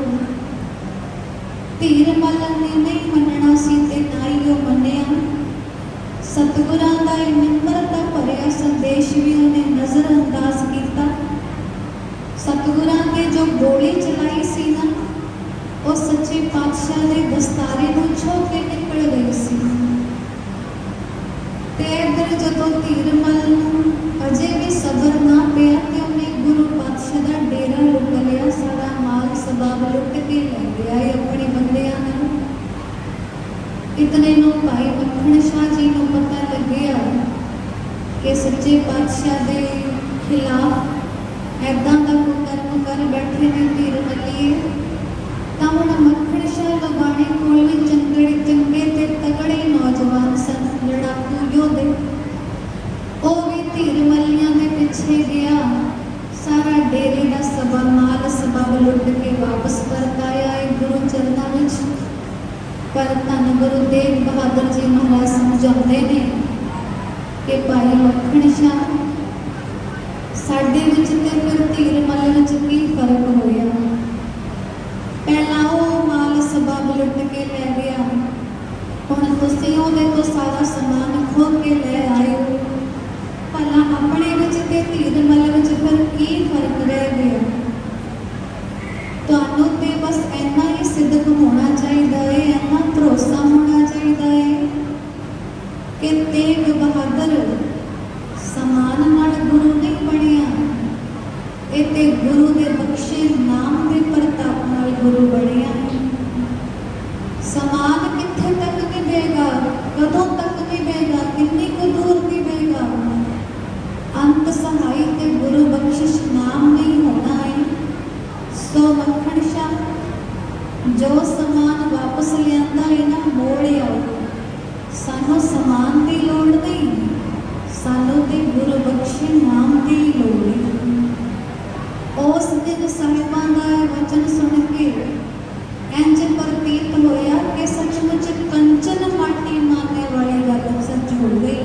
S2: ਧੀਰਮਲ ਨੇ ਨਹੀਂ ਮੰਨਣਾ ਸੀ ਤੇ ਨਾ ਹੀ ਉਹ ਮੰਨਿਆ। ਸਤਿਗੁਰਾਂ ਦਾ ਇਹ ਨਿਮਰਤਾ ਭਰਿਆ ਸੰਦੇਸ਼ ਵੀ ਉਹਨੇ ਨਜ਼ਰ ਅੰਦਾਜ਼ ਕੀਤਾ। ਸਤਿਗੁਰਾਂ ਨੇ ਜੋ ਗੋਲੀ ਚਲਾਈ ਸੀ ਨਾ, ਉਹ ਸੱਚੇ ਪਾਤਸ਼ਾਹ ਦੇ ਦਸਤਾਰੇ ਨੂੰ ਛੋਹ ਕੇ ਨਿਕਲ ਗਈ ਸੀ। ਤੇ ਇੱਧਰ ਜਦੋਂ ਧੀਰਮਲ ਨੂੰ ਅਜੇ ਵੀ ਸਬਰ ਨਾ ਪਿਆ ਤੇ ਉਹਨੇ ਗੁਰੂ ਪਾਤਸ਼ਾਹ ਦਾ ਡੇਰਾ ਲੁੱਟ ਲਿਆ, ਸਾਰਾ ਮਾਲ ਸਬਾਬ ਲੁੱਟ ਕੇ ਲੈ ਗਿਆ ਆਪਣੇ ਬੰਦਿਆਂ ਨੂੰ। ਇਤਨੇ ਨੂੰ ਭਾਈ ਮੱਖਣ ਸ਼ਾਹ ਜੀ ਨੂੰ ਪਤਾ ਲੱਗਿਆ ਕਿ ਸੱਚੇ ਪਾਤਸ਼ਾਹ ਦੇ ਖਿਲਾਫ ਇੱਦਾਂ ਦਾ ਕੋਈ ਕਰਮ ਕਰ ਬੈਠੇ ਨੇ ਧੀਰਮਲੀਏ। ਤਾਂ ਹੁਣ ਮੱਖਣ ਸ਼ਾਹ ਲਵਾਣੇ ਕੋਲ ਵੀ ਚੰਗੇ ਤੇ ਤਗੜੇ ਨੌਜਵਾਨ ਸਨ, ਲੜਾਕੂ ਯੋਧੇ। ਉਹ ਵੀ ਧੀਰਮਲੀਆਂ ਦੇ ਪਿੱਛੇ ਗਿਆ, ਸਾਰਾ ਡੇਰੇ ਦਾ ਸਭਾ ਮਾਲ ਸਬਬ ਲੁੱਟ ਕੇ ਵਾਪਸ ਪਰਤ ਆਇਆ ਹੈ ਗੁਰੂ ਚਰਨਾਂ ਵਿੱਚ। ਪਰ ਧੰਨ ਗੁਰੂ ਤੇਗ ਬਹਾਦਰ ਜੀ ਮਹਾਰਾਜ ਸਮਝਾਉਂਦੇ ਨੇ ਕਿ ਭਾਈ ਮੱਖਣ ਸ਼ਾਹ, ਸਾਡੇ ਵਿੱਚ ਤੇ ਫਿਰ ਧੀਰਮਲ ਵਿੱਚ ਕੀ ਫਰਕ ਹੋਇਆ? ਪਹਿਲਾਂ ਉਹ ਮਾਲ ਸਬਬ ਲੁੱਟ ਕੇ ਲੈ ਗਿਆ, ਹੁਣ ਤੁਸੀਂ ਉਹਦੇ ਤੋਂ ਸਾਰਾ ਸਮਾਨ ਖੋਹ ਕੇ ਲੈ ਆਏ ਹੋ। ਭਲਾ ਆਪਣੇ ਵਿੱਚ ਤੇ ਧੀਰਮਲ ਵਿੱਚ ਫਿਰ ਕੀ ਫਰਕ ਰਹਿ ਗਿਆ? ਤੁਹਾਨੂੰ ਤੇ ਬਸ ਇੰਨਾ ਹੀ ਸਿੱਧਕ ਹੋਣਾ ਚਾਹੀਦਾ ਹੈ, ਇੰਨਾ ਭਰੋਸਾ ਹੋਣਾ ਚਾਹੀਦਾ ਹੈ ਕਿ ਤੇਗ ਬਹਾਦਰ ਸਮਾਨ ਨਾਲ ਗੁਰੂ ਨਹੀਂ ਬਣਿਆ, ਇਹ ਤੇ ਗੁਰੂ ਦੇ ਬਖਸ਼ੇ ਨਾਮ ਦੇ ਪ੍ਰਤਾਪ ਨਾਲ ਗੁਰੂ ਬਣਿਆ। ਸਮਾਨ ਕਿੱਥੇ ਤੱਕ ਨਿਭੇਗਾ, ਕਦੋਂ ਤੱਕ ਨਿਭੇਗਾ, ਕਿੰਨੀ ਕੁ ਦੂਰ ਨਿਭੇਗਾ? ਅੰਤ ਸਹਾਈ ਤੇ ਗੁਰੂ ਬਖਸ਼ਿਸ਼ ਨਾਮ ਨਹੀਂ ਹੋਣਾ ਹੈ। ਸੋ ਮੱਖਣ ਸ਼ਾਹ, ਜੋ ਸਮਾਨ ਵਾਪਸ ਲਿਆਂਦਾ ਹੈ ਨਾ, ਮੋੜ ਆਓ। ਸਾਨੂੰ ਸਮਾਨ ਦੀ ਲੋੜ ਨਹੀਂ, ਸਾਨੂੰ ਤੇ ਗੁਰੂ ਬਖਸ਼ੇ ਨਾਮ ਦੀ ਲੋੜ ਹੈ। ਉਸ ਦਿਨ ਸਾਹਿਬਾਂ ਦਾ ਵਚਨ ਸੁਣ ਕੇ ਇੰਝ ਪ੍ਰਤੀਤ ਹੋਇਆ ਕਿ ਸੱਚਮੁੱਚ ਕੰਚਨ ਮਾਟੀ ਮਾਰਨੇ ਵਾਲੀ ਗੱਲ ਸੱਚ ਹੋ ਗਈ।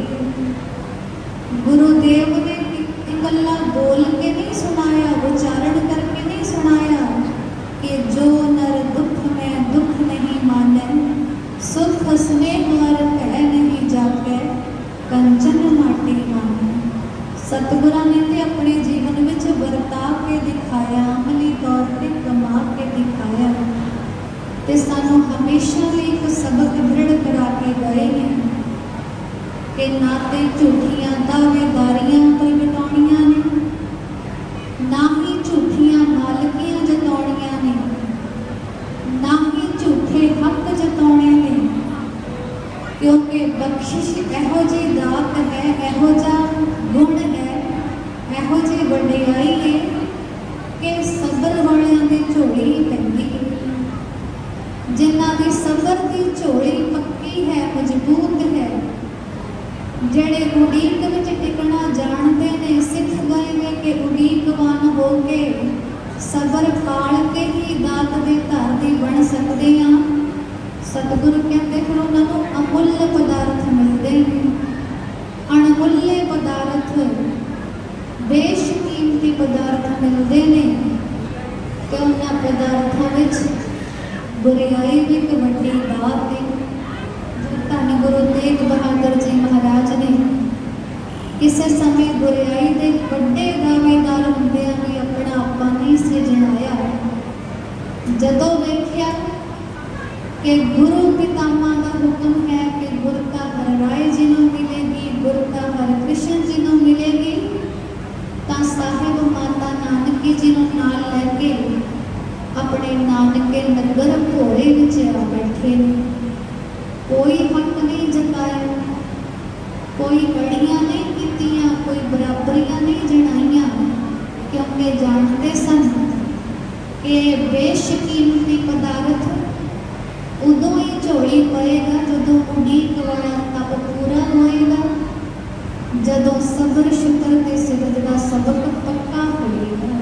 S2: ਤੇ ਸਾਨੂੰ ਹਮੇਸ਼ਾ ਲਈ ਇੱਕ ਸਬਕ ਦ੍ਰਿੜ ਕਰਾ ਕੇ ਗਏ ਨੇ ਕਿ ਨਾ ਤੇ ਝੂਠੀਆਂ ਦਾਅਵੇਦਾਰੀਆਂ ਕੋਈ ਬਟਾਉਣੀਆਂ ਨੇ, ਨਾ ਹੀ ਝੂਠੀਆਂ ਮਾਲਕੀਆਂ ਜਤਾਉਣੀਆਂ ਨੇ, ਨਾ ਹੀ ਝੂਠੇ ਹੱਕ ਜਤਾਉਣੇ ਨੇ, ਕਿਉਂਕਿ ਬਖਸ਼ਿਸ਼ ਇਹੋ ਜਿਹੀ ਦਾਤ ਹੈ, ਇਹੋ ਜਿਹਾ ਗੁਣ ਹੈ, ਇਹੋ ਜਿਹੀ ਵਡਿਆਈ ਹੈ ਕਿ ਸਬਰ ਵਾਲਿਆਂ ਦੀ ਝੋਲੀ ਹੀ ਪੈਂਦੀ ਹੈ। ਜਿਨ੍ਹਾਂ ਦੀ ਸਬਰ ਦੀ ਝੋਲੀ ਪੱਕੀ ਹੈ, ਮਜ਼ਬੂਤ ਹੈ, ਜਿਹੜੇ ਉਡੀਕ ਵਿੱਚ ਟਿਕਣਾ ਜਾਣਦੇ ਨੇ, ਸਿੱਖ ਗਏ ਨੇ ਕਿ ਉਡੀਕਵਾਨ ਹੋ ਕੇ ਸਬਰ ਪਾਲ ਕੇ ਹੀ ਦਾਤ ਦੇ ਘਰ ਦੀ ਬਣ ਸਕਦੇ ਹਾਂ। ਸਤਿਗੁਰੂ ਕਹਿੰਦੇ ਫਿਰ ਉਹਨਾਂ ਨੂੰ ਅਮੁੱਲ ਪਦਾਰਥ ਮਿਲਦੇ ਨੇ, ਅਣਮੁੱਲੇ ਪਦਾਰਥ, ਬੇਸ਼ਕੀਮਤੀ ਪਦਾਰਥ ਮਿਲਦੇ ਨੇ ਕਿ ਉਹਨਾਂ ਪਦਾਰਥਾਂ ਵਿੱਚ ਬੁਰਾਈ ਵੀ ਇੱਕ ਵੱਡੀ ਦਾਤ ਹੈ। ਧੰਨ ਗੁਰੂ ਤੇਗ ਬਹਾਦਰ ਜੀ ਮਹਾਰਾਜ ਨੇ ਕਿਸੇ ਸਮੇਂ ਬੁਰਾਈ ਦੇ ਵੱਡੇ ਦਾਅਵੇਦਾਰ ਹੁੰਦਿਆਂ ਵੀ ਆਪਣਾ ਆਪਾ ਨਹੀਂ ਸੀ ਜਣਾਇਆ। ਜਦੋਂ ਵੇਖਿਆ ਕਿ ਗੁਰੂ ਪਿਤਾਮਾ ਦਾ ਹੁਕਮ ਹੈ ਕਿ ਗੁਰਤਾ ਹਰਿ ਰਾਏ ਜੀ ਨੂੰ ਮਿਲੇਗੀ, ਗੁਰਤਾ ਹਰਿ ਕ੍ਰਿਸ਼ਨ ਜੀ ਨੂੰ ਮਿਲੇਗੀ, ਤਾਂ ਸਾਹਿਬ ਮਾਤਾ ਨਾਨਕੀ ਜੀ ਨੂੰ ਨਾਲ ਲੈ ਕੇ ਆਪਣੇ ਨਾਨਕੇ ਨਗਰ ਭੋਰੇ ਵਿੱਚ ਆ ਬੈਠੇ ਨੇ। ਕੋਈ ਹੱਕ ਨਹੀਂ ਜਤਾਇਆ, ਕੋਈ ਅੜੀਆਂ ਨਹੀਂ ਕੀਤੀਆਂ, ਕੋਈ ਬਰਾਬਰੀਆਂ ਨਹੀਂ ਜਣਾਈਆਂ, ਕਿਉਂਕਿ ਜਾਣਦੇ ਸਨ ਕਿ ਬੇਸ਼ਕੀਮਤੀ ਪਦਾਰਥ ਉਦੋਂ ਹੀ ਝੋਲੀ ਪਏਗਾ ਜਦੋਂ ਉਡੀਕ ਵਾਲਾ ਤਪ ਪੂਰਾ ਹੋਏਗਾ, ਜਦੋਂ ਸਬਰ ਸ਼ੁਕਰ ਤੇ ਸਿਫਤ ਦਾ ਸਬਕ ਪੱਕਾ ਹੋਏਗਾ।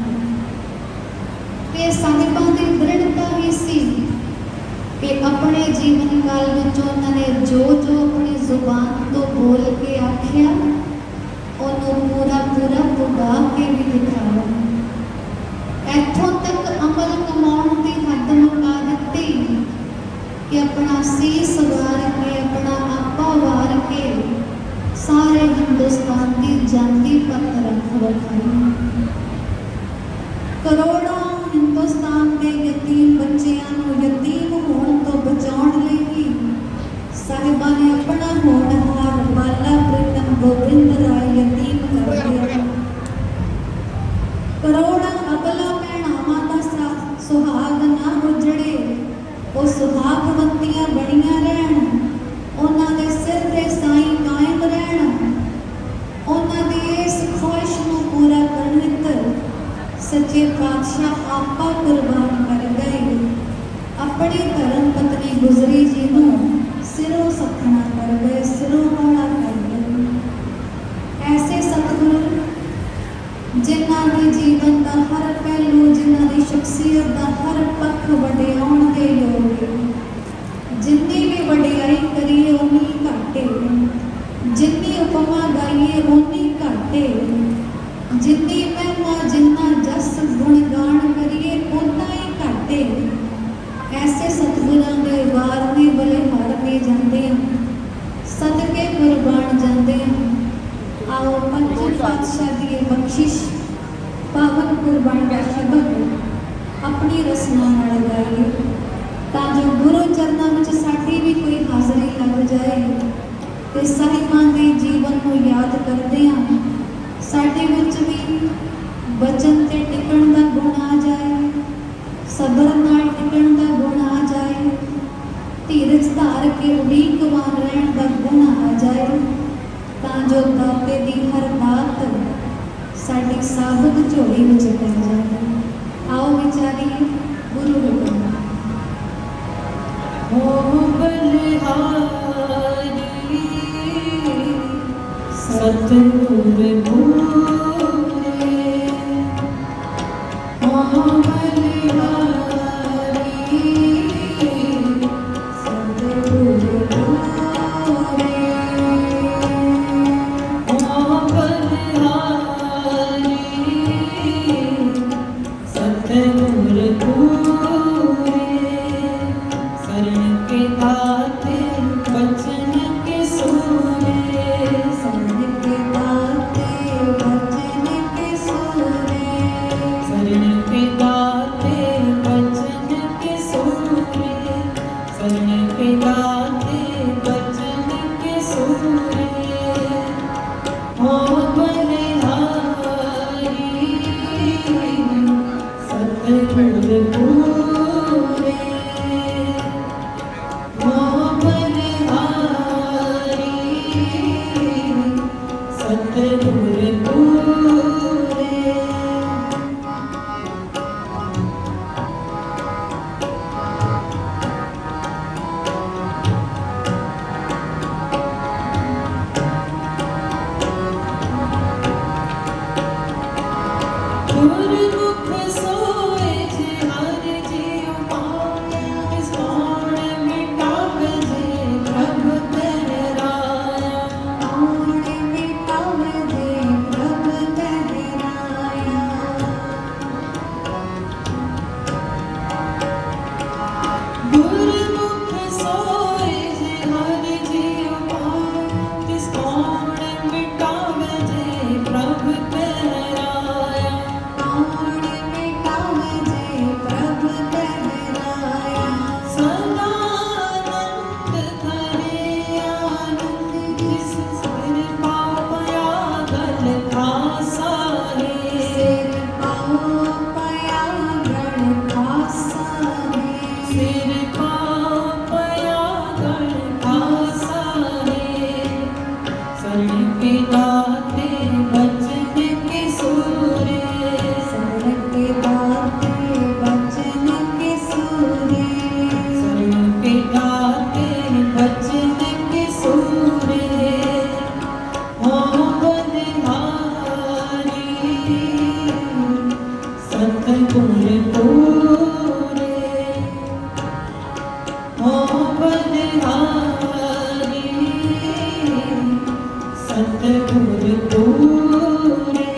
S2: ਤੇ ਸਾਹਿਬਾਂ ਦੀ ਦ੍ਰਿੜਤਾ ਹੀ ਸੀ ਕਿ ਆਪਣੇ ਜੀਵਨ ਕਾਲ ਵਿੱਚ ਉਹਨਾਂ ਨੇ ਜੋ ਆਪਣੀ ਜ਼ੁਬਾਨ ਤੋਂ ਬੋਲ ਕੇ ਆਖਿਆ ਉਹਨੂੰ ਪੂਰਾ ਪੁਗਾ ਕੇ ਵੀ ਦਿਖਾਇਆ। ਇੱਥੋਂ ਤੱਕ ਅਮਲ ਕਮਾਉਣ ਦੀ ਹੱਦ ਮੁਕਾ ਦਿੱਤੀ ਕਿ ਆਪਣਾ ਸੀਸ ਵਾਰ ਕੇ, ਆਪਣਾ ਆਪਾ ਵਾਰ ਕੇ ਸਾਰੇ ਹਿੰਦੁਸਤਾਨ ਦੀ ਜਾਂਦੀ ਪੱਤ ਰੱਖ ਰਖਾਈ। ਕਰੋੜਾਂ ਹਿੰਦੁਸਤਾਨ ਦੇ ਯਤੀਮ ਬੱਚਿਆਂ ਨੂੰ ਯਤੀਮ ਹੋਣ ਤੋਂ ਬਚਾਉਣ ਲਈ ਹੀ ਸਾਹਿਬਾਂ ਨੇ ਆਪਣਾ ਹੋਣਹਾਰ ਬਾਲਾ ਪ੍ਰੀਤਮ ਗੋਬਿੰਦ ਰਾਏ ਯਤੀਮ ਕਰ ਦਿਆ। ਕਰੋੜਾਂ ਅਬਲਾ ਭੈਣਾਵਾਂ ਦਾ ਸੁਹਾਗ ਨਾ ਉਜੜੇ, ਉਹ ਸੁਹਾਗਵੰਤੀਆਂ ਬਣੀਆਂ ਰਹਿਣ, ਉਹਨਾਂ ਦੇ ਸਿਰ ਤੇ ਸਾਈਂ ਕਾਇਮ ਰਹਿਣ, ਉਹਨਾਂ ਦੀ ਇਸ ਖੁਆਇਸ਼ ਨੂੰ ਪੂਰਾ ਕਰਨ ਸੱਚੇ ਪਾਤਸ਼ਾਹ ਆਪਾ ਕੁਰਬਾਨ ਕਰ ਗਏ। ਆਪਣੀ ਧਰਮ ਪਤਨੀ ਗੁਜ਼ਰੀ ਜੀ ਨੂੰ ਸਿਰੋਂ ਸੱਖਣਾ ਕਰ ਗਏ, ਸਿਰੋਂ ਹੌਲਾ ਕਰ ਗਏ। ਐਸੇ ਸਤਿਗੁਰੂ ਜਿਨ੍ਹਾਂ ਦੇ ਜੀਵਨ ਦਾ ਹਰ ਪਹਿਲੂ, ਜਿਨ੍ਹਾਂ ਦੀ ਸ਼ਖਸੀਅਤ ਦਾ ਹਰ ਪੱਖ ਵਡਿਆਉਣ ਦੇ ਯੋਗ ਹੈ। ਜਿੰਨੀ ਵੀ ਵਡਿਆਈ ਕਰੀਏ ਉਨੀ ਘੱਟ ਹੈ, ਜਿੰਨੀ ਉਪਮਾ ਗਾਈਏ ਉਨੀ ਘੱਟ ਹੈ, ਜਿੰਨੀ ਮਹਿਮਾ ਜਿੰਨਾ ਜਸ ਗੁਣਗਾਨ ਕਰੀਏ ਉਨਾ ਹੀ ਘੱਟ ਹੈ। ਐਸੇ ਸਤਿਗੁਰਾਂ ਦੇ ਵਾਰ ਵੀ ਬਲਿਹਾਰਨੇ ਜਾਂਦੇ ਹਨ, ਸਦਕੇ ਕੁਰਬਾਨ ਜਾਂਦੇ ਹਨ। ਆਓ ਪੰਜੇ ਪਾਤਸ਼ਾਹ ਦੀ ਬਖਸ਼ਿਸ਼ ਪਾਵਨ ਕੁਰਬਾਨ ਦਾ ਸ਼ਬਦ ਆਪਣੀ ਰਸਨਾ ਨਾਲ ਗਾਈਏ, ਤਾਂ ਜੋ ਗੁਰੂ ਚਰਨਾਂ ਵਿੱਚ ਸਾਡੀ ਵੀ ਕੋਈ ਹਾਜ਼ਰੀ ਲੱਗ ਜਾਏ ਤੇ ਸਾਹਿਬਾਂ ਦੇ ਜੀਵਨ ਨੂੰ ਯਾਦ ਕਰਦੇ ਹਾਂ ਸਾਡੇ ਵਿੱਚ ਵੀ ਬਚਨ ਤੇ ਟਿਕਣ ਦਾ ਗੁਣ ਆ ਜਾਏ, ਸਬਰ ਨਾਲ ਟਿਕਣ ਦਾ ਗੁਣ ਆ ਜਾਏ, ਧੀਰਜ ਧਾਰ ਕੇ ਉਡੀਕਵਾਨ ਰਹਿਣ ਦਾ ਗੁਣ ਆ ਜਾਏ, ਤਾਂ ਜੋ ਦਾਤੇ ਦੀ ਹਰ ਬਾਤ ਸਾਡੀ ਸਾਬਤ ਝੋਲੀ ਵਿੱਚ ਪੈ ਜਾਏ। ਆਓ ਵਿਚਾਰੀਏ ਗੁਰੂ ਹੁਕਮ।
S1: ਹੋ ਬਲਿਹਾਰੀ ਸਤਿਗੁਰ ਪੂਰੇ, ਹੋ ਬਲਿਹਾਰੀ ਸਤਿਗੁਰ ਪੂਰੇ, ਹੋ ਬਲਿਹਾਰੀ ਸਤਿਗੁਰ ਪੂਰੇ, शरण के दाते बचन के सूरे,
S2: शरण के दाते बचन के सूरे,
S1: शरण के दाते बचन के सूरे, शरण के दाते बचन के सूरे हो बलिहारी सतगुर पूरे हो बलिहारी सतगुर पूरे। गुरुमुख सोए जे हर जीव पाए, इस मौन मिटावे जे प्रभु तहराया।
S2: मौन मिटावे जे प्रभु तहराया।
S1: गुरुमुख सोए जे हर जीव पाए, इस मौन मिटावे जे प्रभु तहराया।
S2: मौन मिटावे जे प्रभु तहराया।
S1: सदानंद धरे आनंद जिस सिर पाया गल खासा है।
S2: सिर पाओ पया गण खासा है।
S1: सिर पाया गल खासा है। शरण के दाते बचन के सूरे
S2: शरण के दाते बचन के सूरे।
S1: शरण के दाते बचन के सूरे हो बलिहारी सतगुर पूरे हो बलिहारी सतगुर पूरे।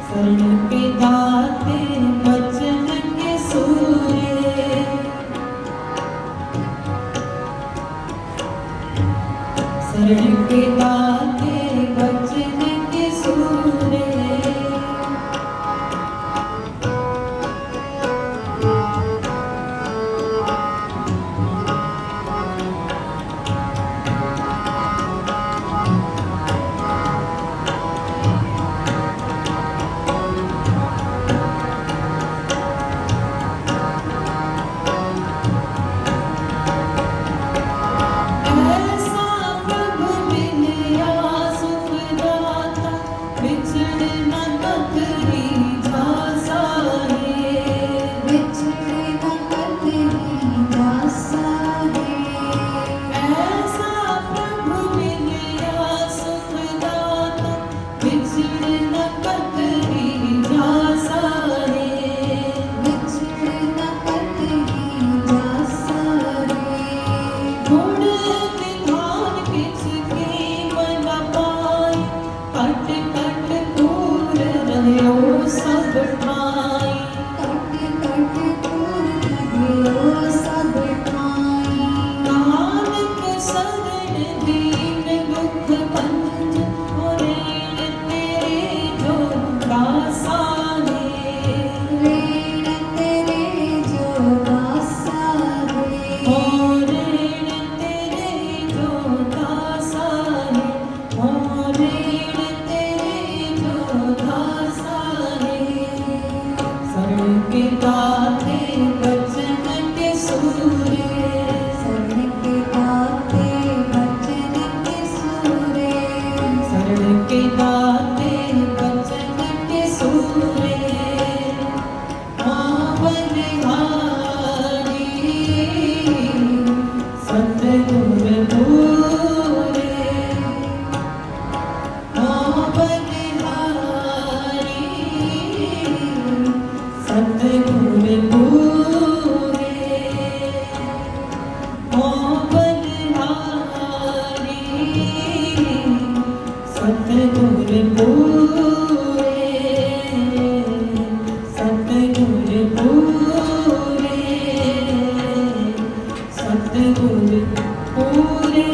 S1: शरण के दाते बचन के सूरे शरण के दाते बचन के सूरे। ऐसा प्रभु मिलिया सुखदाता बिछड़ न कतरी झांसा है।
S2: बिछड़े न कतरी झांसा है।
S1: ऐसा प्रभु मिलिया सुखदाता बिछड़ न कतरी झांसा है।
S2: बिछड़े न कतरी झांसा है।
S1: गुण विधान किसके मन पाए, कट कट दूर रहो सब ठाई।
S2: कट कट दूर रहियो सब ठाई।
S1: नानक शरण दीन दुख भंजन, ऋण तेरे जो दासा है।
S2: ऋण तेरे जो दासा है।
S1: हो ऋण तेरे जो दासा है। हो ऋण तेरे जो दासा है। शरण के दाते बचन के सूरे
S2: शरण के दाते बचन के सूरे।
S1: शरण के दाते बचन के सूरे हो बलिहारी सतगुर पूरे हो बलिहारी सतगुर पूरे हो बलिहारी सतगुर पूरे सतगुर पूरे सतगुर पूरे।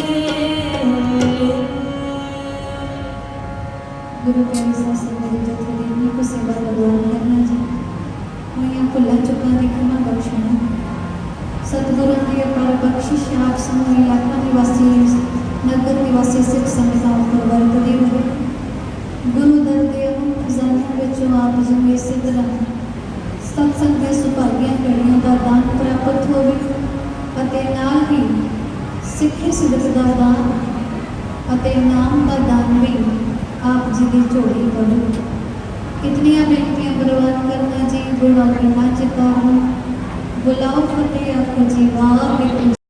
S2: गुरु प्यारी सास मेरी जथे देवी को सेवा भगवान करना जी। मैं यहाँ खुला चुका देखना बख्शना सतगुरु की अपार बख्शिश आप समूह इलाका निवासी नगर निवासी सिख संगतां पर वरतदी रहे। गुरु दर के अमन खजानिਆਂ ਵਿੱਚੋਂ आप जी ਨੂੰ ਇਸੇ ਤਰ੍ਹਾਂ सत्संग ਦੇ ਸੁਭਾਗੀਆਂ ਘੜੀਆਂ ਦਾ ਦਾਨ ਪ੍ਰਾਪਤ ਹੋਵੇ ਅਤੇ ਨਾਲ ਹੀ ਸਿੱਖੀ ਸਿਦਕ ਦਾ ਦਾਨ ਅਤੇ ਨਾਮ ਦਾ ਦਾਨ ਵੀ ਆਪ ਜੀ ਦੀ ਝੋਲੀ ਪਵੇ। ਕਿਤਨੀਆਂ ਬੇਨਤੀਆਂ ਪ੍ਰਵਾਨ ਕਰਨਾ ਜੀ। ਗੁਰੂ ਆਗਿਆ ਨਾ ਚਿਤਾਵੋ बुलाओ फतेह आखो जी वाहिगुरू।